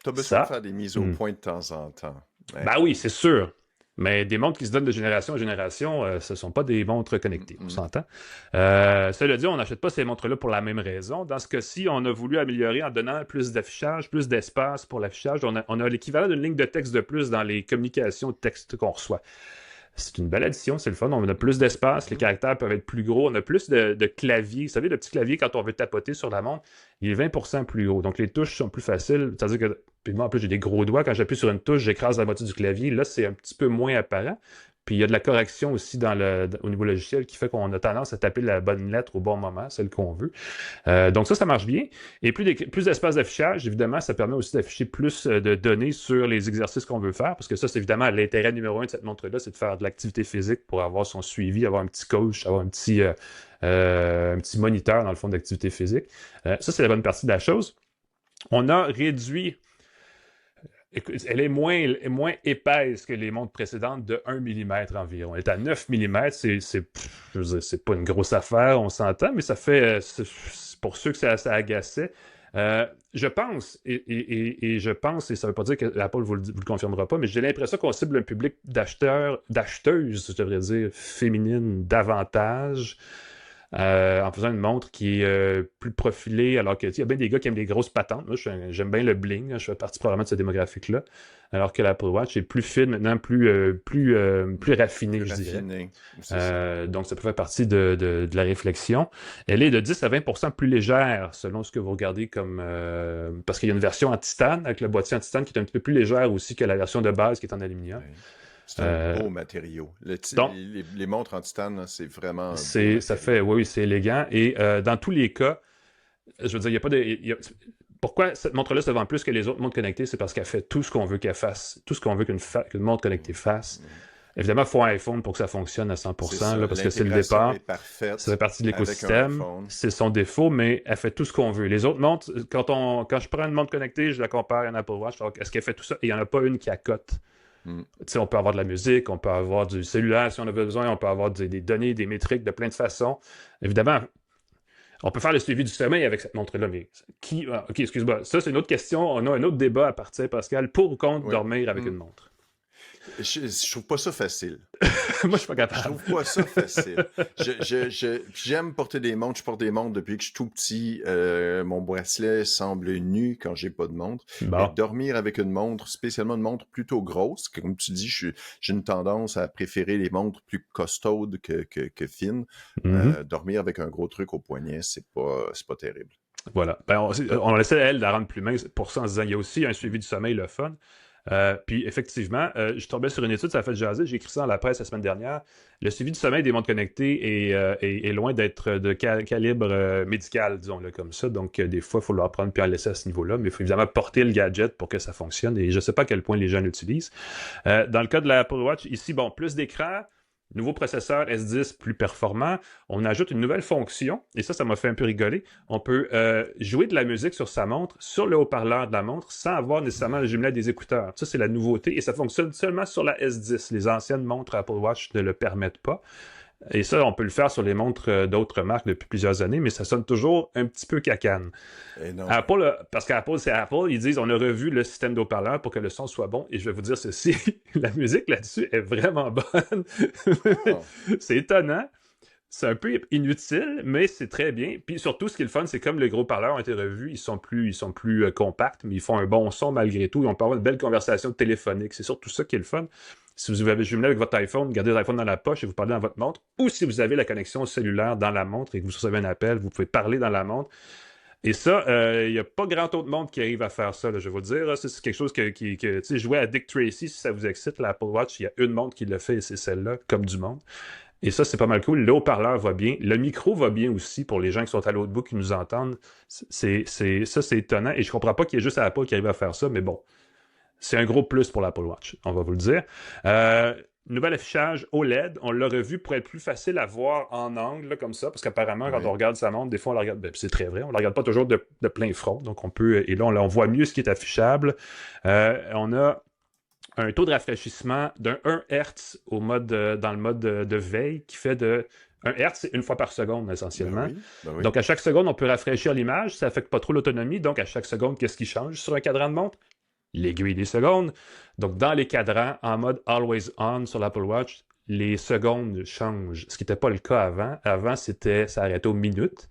S4: Tu as besoin de faire des mises au point de temps en temps. Ouais.
S3: Ben oui, c'est sûr. Mais des montres qui se donnent de génération en génération, ce ne sont pas des montres connectées, on s'entend. Cela dit, on n'achète pas ces montres-là pour la même raison. Dans ce cas-ci, on a voulu améliorer en donnant plus d'affichage, plus d'espace pour l'affichage. On a l'équivalent d'une ligne de texte de plus dans les communications de texte qu'on reçoit. C'est une belle addition, c'est le fun. On a plus d'espace, les caractères peuvent être plus gros, on a plus de clavier. Vous savez, le petit clavier, quand on veut tapoter sur la montre, il est 20% plus gros. Donc, les touches sont plus faciles. C'est-à-dire que, puis moi, en plus, j'ai des gros doigts. Quand j'appuie sur une touche, j'écrase la moitié du clavier. Là, c'est un petit peu moins apparent. Puis, il y a de la correction aussi au niveau logiciel qui fait qu'on a tendance à taper la bonne lettre au bon moment, celle qu'on veut. Donc, ça marche bien. Et plus d'espace d'affichage, évidemment, ça permet aussi d'afficher plus de données sur les exercices qu'on veut faire. Parce que ça, c'est évidemment l'intérêt numéro 1 de cette montre-là, c'est de faire de l'activité physique pour avoir son suivi, avoir un petit coach, avoir un petit moniteur, dans le fond, d'activité physique. Ça, c'est la bonne partie de la chose. On a réduit... Elle est moins épaisse que les montres précédentes de 1 mm environ. Elle est à 9 mm, c'est pas une grosse affaire, on s'entend, mais ça fait, c'est pour ceux que ça agaçait. Je pense, et je pense, et ça ne veut pas dire que Apple vous le confirmera pas, mais j'ai l'impression qu'on cible un public d'acheteuses, je devrais dire, féminines davantage. En faisant une montre qui est plus profilée, alors qu'il y a bien des gars qui aiment les grosses patentes. Moi, j'aime bien le bling, je fais partie probablement de cette démographique-là, alors que l'Apple Watch est plus fine maintenant, plus raffinée, je dirais. Donc, ça peut faire partie de la réflexion. Elle est de 10 à 20% plus légère, selon ce que vous regardez comme... parce qu'il y a une version en titane, avec le boîtier en titane, qui est un petit peu plus légère aussi que la version de base qui est en aluminium. Oui.
S4: C'est un beau matériau. Les montres en titane, là, c'est vraiment...
S3: Oui, c'est élégant. Et dans tous les cas, je veux dire, il n'y a pas de... Pourquoi cette montre-là se vend plus que les autres montres connectées? C'est parce qu'elle fait tout ce qu'on veut qu'elle fasse, tout ce qu'on veut qu'une montre connectée fasse. Évidemment, il faut un iPhone pour que ça fonctionne à 100%, là, parce que c'est le départ. Ça fait partie de l'écosystème. C'est son défaut, mais elle fait tout ce qu'on veut. Les autres montres, quand je prends une montre connectée, je la compare à une Apple Watch. Alors, est-ce qu'elle fait tout ça? Et il n'y en a pas une qui accote. On peut avoir de la musique, on peut avoir du cellulaire si on a besoin, on peut avoir des données, des métriques de plein de façons. Évidemment, on peut faire le suivi du sommeil avec cette montre-là, mais OK, excuse-moi. Ça, c'est une autre question. On a un autre débat à partir, Pascal, pour ou contre dormir avec une montre.
S4: Je trouve pas ça facile.
S3: Moi, je suis pas capable.
S4: Je trouve pas ça facile. J'aime porter des montres. Je porte des montres depuis que je suis tout petit. Mon bracelet semble nu quand j'ai pas de montre. Bon. Mais dormir avec une montre, spécialement une montre plutôt grosse, comme tu dis, j'ai une tendance à préférer les montres plus costaudes que fines. Dormir avec un gros truc au poignet, c'est pas terrible.
S3: Voilà. On essaie, elle, de la rendre plus mince pour ça en se disant, il y a aussi un suivi du sommeil, le fun. Puis effectivement, je tombais sur une étude, ça a fait jaser, j'ai écrit ça dans la presse la semaine dernière. Le suivi du sommeil des montres connectées est loin d'être de calibre médical, disons-le comme ça. Donc, des fois, il faut leur prendre puis en laisser à ce niveau-là, mais il faut évidemment porter le gadget pour que ça fonctionne. Et je ne sais pas à quel point les gens l'utilisent. Dans le cas de l'Apple Watch, ici, plus d'écran. Nouveau processeur S10 plus performant, on ajoute une nouvelle fonction, et ça m'a fait un peu rigoler. On peut jouer de la musique sur sa montre, sur le haut-parleur de la montre, sans avoir nécessairement le jumelé des écouteurs. Ça, c'est la nouveauté, et ça fonctionne seulement sur la S10. Les anciennes montres Apple Watch ne le permettent pas. Et ça, on peut le faire sur les montres d'autres marques depuis plusieurs années, mais ça sonne toujours un petit peu cacane. Apple, parce qu'Apple, c'est Apple, ils disent on a revu le système d'haut-parleurs pour que le son soit bon. Et je vais vous dire ceci, la musique là-dessus est vraiment bonne. Oh. C'est étonnant. C'est un peu inutile, mais c'est très bien. Puis surtout, ce qui est le fun, c'est comme les gros parleurs ont été revus, ils sont plus compacts, mais ils font un bon son malgré tout. Et on peut avoir une belle conversation téléphonique. C'est surtout ça qui est le fun. Si vous avez jumelé avec votre iPhone, gardez l'iPhone dans la poche et vous parlez dans votre montre, ou si vous avez la connexion cellulaire dans la montre et que vous recevez un appel, vous pouvez parler dans la montre. Et ça, il n'y a pas grand autre monde qui arrive à faire ça, là, je vais vous le dire. Là. C'est quelque chose que tu sais, jouer à Dick Tracy, si ça vous excite, l'Apple Watch, il y a une montre qui le fait et c'est celle-là, comme du monde. Et ça, c'est pas mal cool. Le haut-parleur va bien. Le micro va bien aussi pour les gens qui sont à l'autre bout, qui nous entendent. C'est étonnant. Et je comprends pas qu'il y ait juste Apple qui arrive à faire ça, mais bon. C'est un gros plus pour l'Apple Watch, on va vous le dire. Nouvel affichage OLED, on l'a revu pour être plus facile à voir en angle, là, comme ça, parce qu'apparemment, quand on regarde sa montre, des fois, on la regarde, ben, c'est très vrai, on la regarde pas toujours de plein front, donc on peut, et là, on voit mieux ce qui est affichable. On a un taux de rafraîchissement d'un 1 Hz dans le mode de veille, qui fait de 1 Hz, c'est une fois par seconde, essentiellement. Ben oui. Donc, à chaque seconde, on peut rafraîchir l'image, ça n'affecte pas trop l'autonomie, donc à chaque seconde, qu'est-ce qui change sur un cadran de montre? L'aiguille des secondes. Donc, dans les cadrans, en mode Always On sur l'Apple Watch, les secondes changent, ce qui n'était pas le cas avant. Avant, ça arrêtait aux minutes.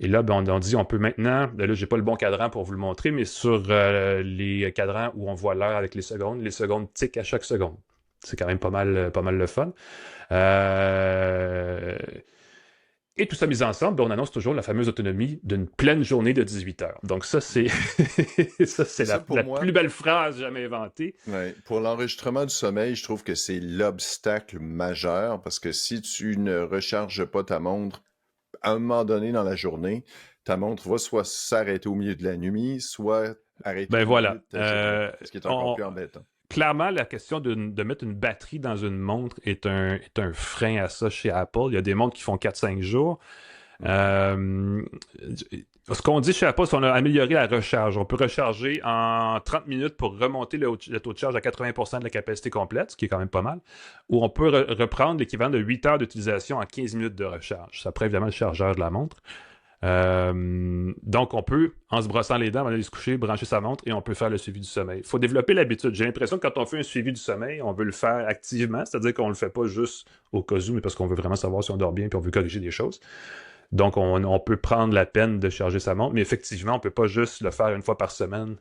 S3: Et là, ben, on dit on peut maintenant, là, j'ai pas le bon cadran pour vous le montrer, mais sur les cadrans où on voit l'heure avec les secondes tiquent à chaque seconde. C'est quand même pas mal le fun. Et tout ça mis ensemble, ben on annonce toujours la fameuse autonomie d'une pleine journée de 18 heures. Donc ça, c'est la plus belle phrase jamais inventée.
S4: Ouais. Pour l'enregistrement du sommeil, je trouve que c'est l'obstacle majeur, parce que si tu ne recharges pas ta montre à un moment donné dans la journée, ta montre va soit s'arrêter au milieu de la nuit, soit arrêter au milieu de ta journée, ce qui est encore plus embêtant.
S3: Clairement, la question de mettre une batterie dans une montre est un frein à ça chez Apple. Il y a des montres qui font 4-5 jours. Ce qu'on dit chez Apple, c'est qu'on a amélioré la recharge. On peut recharger en 30 minutes pour remonter le taux de charge à 80% de la capacité complète, ce qui est quand même pas mal. Ou on peut reprendre l'équivalent de 8 heures d'utilisation en 15 minutes de recharge. Ça prend évidemment le chargeur de la montre. Donc, on peut, en se brossant les dents, on va aller se coucher, brancher sa montre et on peut faire le suivi du sommeil. Il faut développer l'habitude. J'ai l'impression que quand on fait un suivi du sommeil, on veut le faire activement, c'est-à-dire qu'on ne le fait pas juste au cas où, mais parce qu'on veut vraiment savoir si on dort bien et on veut corriger des choses. Donc, on peut prendre la peine de charger sa montre, mais effectivement, on ne peut pas juste le faire une fois par semaine.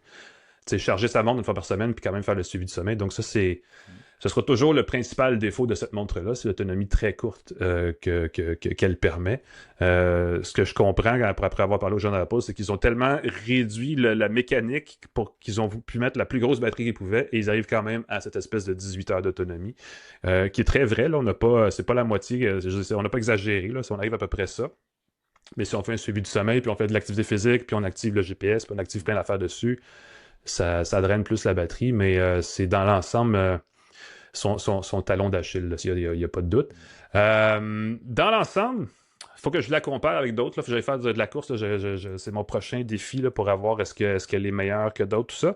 S3: Tu sais, charger sa montre une fois par semaine puis quand même faire le suivi du sommeil. Donc, ça, ce sera toujours le principal défaut de cette montre-là, c'est l'autonomie très courte qu'elle permet. Ce que je comprends après avoir parlé aux gens d'Apple, c'est qu'ils ont tellement réduit la mécanique pour qu'ils ont pu mettre la plus grosse batterie qu'ils pouvaient et ils arrivent quand même à cette espèce de 18 heures d'autonomie, qui est très vrai. Là, c'est pas la moitié, on n'a pas exagéré, là, si on arrive à peu près ça. Mais si on fait un suivi du sommeil, puis on fait de l'activité physique, puis on active le GPS, puis on active plein d'affaires dessus, ça draine plus la batterie, mais c'est dans l'ensemble... Son talon d'Achille, il n'y a pas de doute. Dans l'ensemble, il faut que je la compare avec d'autres. Il faut que j'aille faire de la course. C'est mon prochain défi là, pour voir est-ce qu'elle est meilleure que d'autres, tout ça.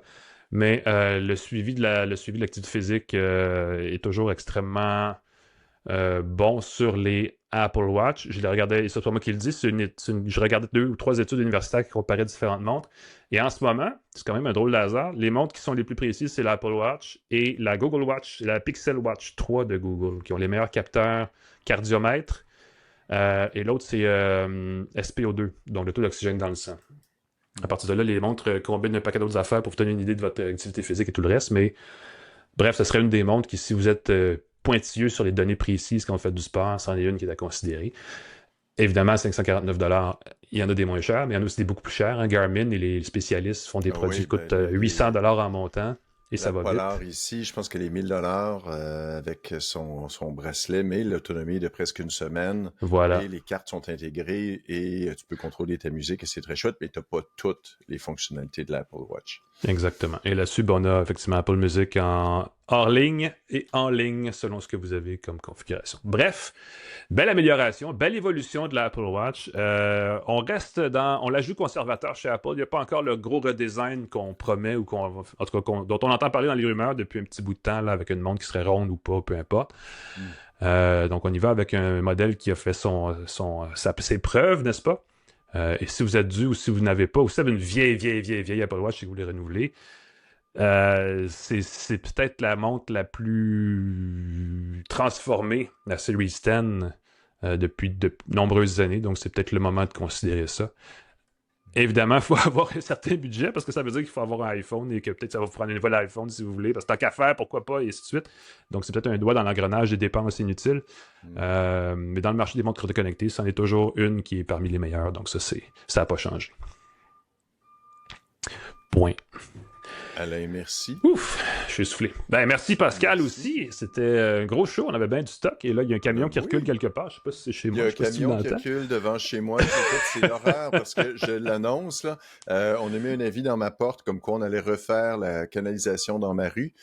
S3: Mais le suivi de l'activité physique est toujours extrêmement bon sur les Apple Watch. Je les regardais, et c'est pas moi qui le dis, je regardais 2 ou 3 études universitaires qui comparaient différentes montres. Et en ce moment, c'est quand même un drôle de hasard, les montres qui sont les plus précises, c'est l'Apple Watch et la Google Watch, la Pixel Watch 3 de Google, qui ont les meilleurs capteurs cardiomètres. Et l'autre, c'est SpO2, donc le taux d'oxygène dans le sang. À partir de là, les montres combinent un paquet d'autres affaires pour vous donner une idée de votre activité physique et tout le reste. Mais bref, ce serait une des montres qui, si vous êtes pointilleux sur les données précises quand vous faites du sport, c'en est une qui est à considérer. Évidemment, 549$, il y en a des moins chers, mais il y en a aussi des beaucoup plus chers. Hein. Garmin et les spécialistes font des produits qui coûtent 800$ en montant. Et ça va
S4: Polar
S3: vite.
S4: Ici, je pense que les 1000$ avec son bracelet, mais l'autonomie de presque une semaine.
S3: Voilà.
S4: Et les cartes sont intégrées et tu peux contrôler ta musique et c'est très chouette, mais tu n'as pas toutes les fonctionnalités de l'Apple Watch.
S3: Exactement. Et là-dessus, on a effectivement Apple Music en hors ligne et en ligne selon ce que vous avez comme configuration. Bref, belle amélioration, belle évolution de l'Apple Watch. On la joue conservateur chez Apple. Il n'y a pas encore le gros redesign qu'on promet ou en tout cas dont on entend parler dans les rumeurs depuis un petit bout de temps là, avec une montre qui serait ronde ou pas, peu importe. Donc on y va avec un modèle qui a fait ses preuves, n'est-ce pas? Et si vous êtes dû ou si vous n'avez pas, ou si vous avez une vieille Apple Watch et que vous voulez renouveler, c'est peut-être la montre la plus transformée, la Series 10, depuis de nombreuses années. Donc, c'est peut-être le moment de considérer ça. Évidemment, il faut avoir un certain budget parce que ça veut dire qu'il faut avoir un iPhone et que peut-être ça va vous prendre un nouvel iPhone si vous voulez. Parce que tant qu'à faire, pourquoi pas, et ainsi de suite. Donc, c'est peut-être un doigt dans l'engrenage des dépenses inutiles. Mais dans le marché des montres reconnectées, c'en est toujours une qui est parmi les meilleures. Donc, ça n'a pas changé. Point.
S4: Alain, merci.
S3: Ouf, je suis soufflé. Merci Pascal aussi. C'était un gros show. On avait bien du stock. Et là, il y a un camion qui recule quelque part. Je sais pas si c'est chez moi.
S4: Il y a un camion qui recule devant chez moi. C'est l'horreur parce que je l'annonce. Là. On a mis un avis dans ma porte comme quoi on allait refaire la canalisation dans ma rue.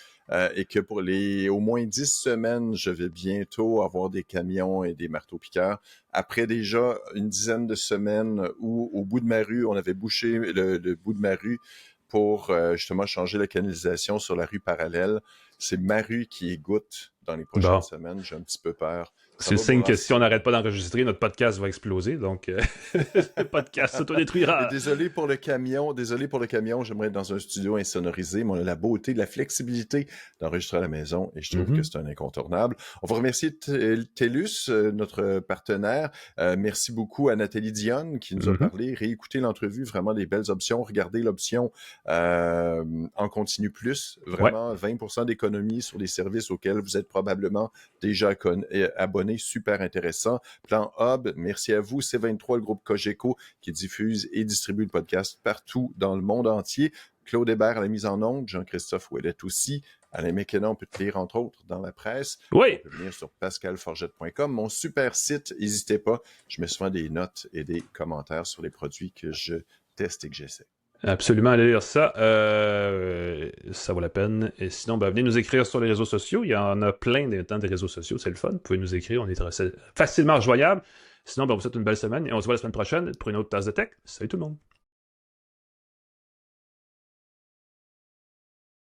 S4: Et que pour au moins 10 semaines, je vais bientôt avoir des camions et des marteaux-piqueurs. Après déjà une dizaine de semaines où, au bout de ma rue, on avait bouché le bout de ma rue pour justement changer la canalisation sur la rue parallèle. C'est ma rue qui égoutte dans les prochaines semaines. J'ai un petit peu peur.
S3: C'est le signe que si on n'arrête pas d'enregistrer, notre podcast va exploser. Donc, le podcast s'autodétruira.
S4: Désolé pour le camion. J'aimerais être dans un studio insonorisé, mais on a la beauté, la flexibilité d'enregistrer à la maison et je trouve que c'est un incontournable. On va remercier TELUS, notre partenaire. Merci beaucoup à Nathalie Dionne qui nous a parlé. Réécoutez l'entrevue, vraiment des belles options. Regardez l'option en continu plus. Vraiment 20% d'économie sur des services auxquels vous êtes probablement déjà abonné. Super intéressant. Plan Hub, merci à vous. C23, le groupe Cogeco qui diffuse et distribue le podcast partout dans le monde entier. Claude Hébert à la mise en onde, Jean-Christophe Ouellet aussi. Alain McKenna, on peut te lire entre autres dans la presse.
S3: Oui.
S4: On peut venir sur pascalforget.com. Mon super site, n'hésitez pas. Je mets souvent des notes et des commentaires sur les produits que je teste et que j'essaie.
S3: Absolument, allez lire ça. Ça vaut la peine. Et sinon, venez nous écrire sur les réseaux sociaux. Il y en a plein des réseaux sociaux. C'est le fun. Vous pouvez nous écrire. On est facilement rejoignable. Sinon, on vous souhaite une belle semaine et on se voit la semaine prochaine pour une autre tasse de tech. Salut tout le monde.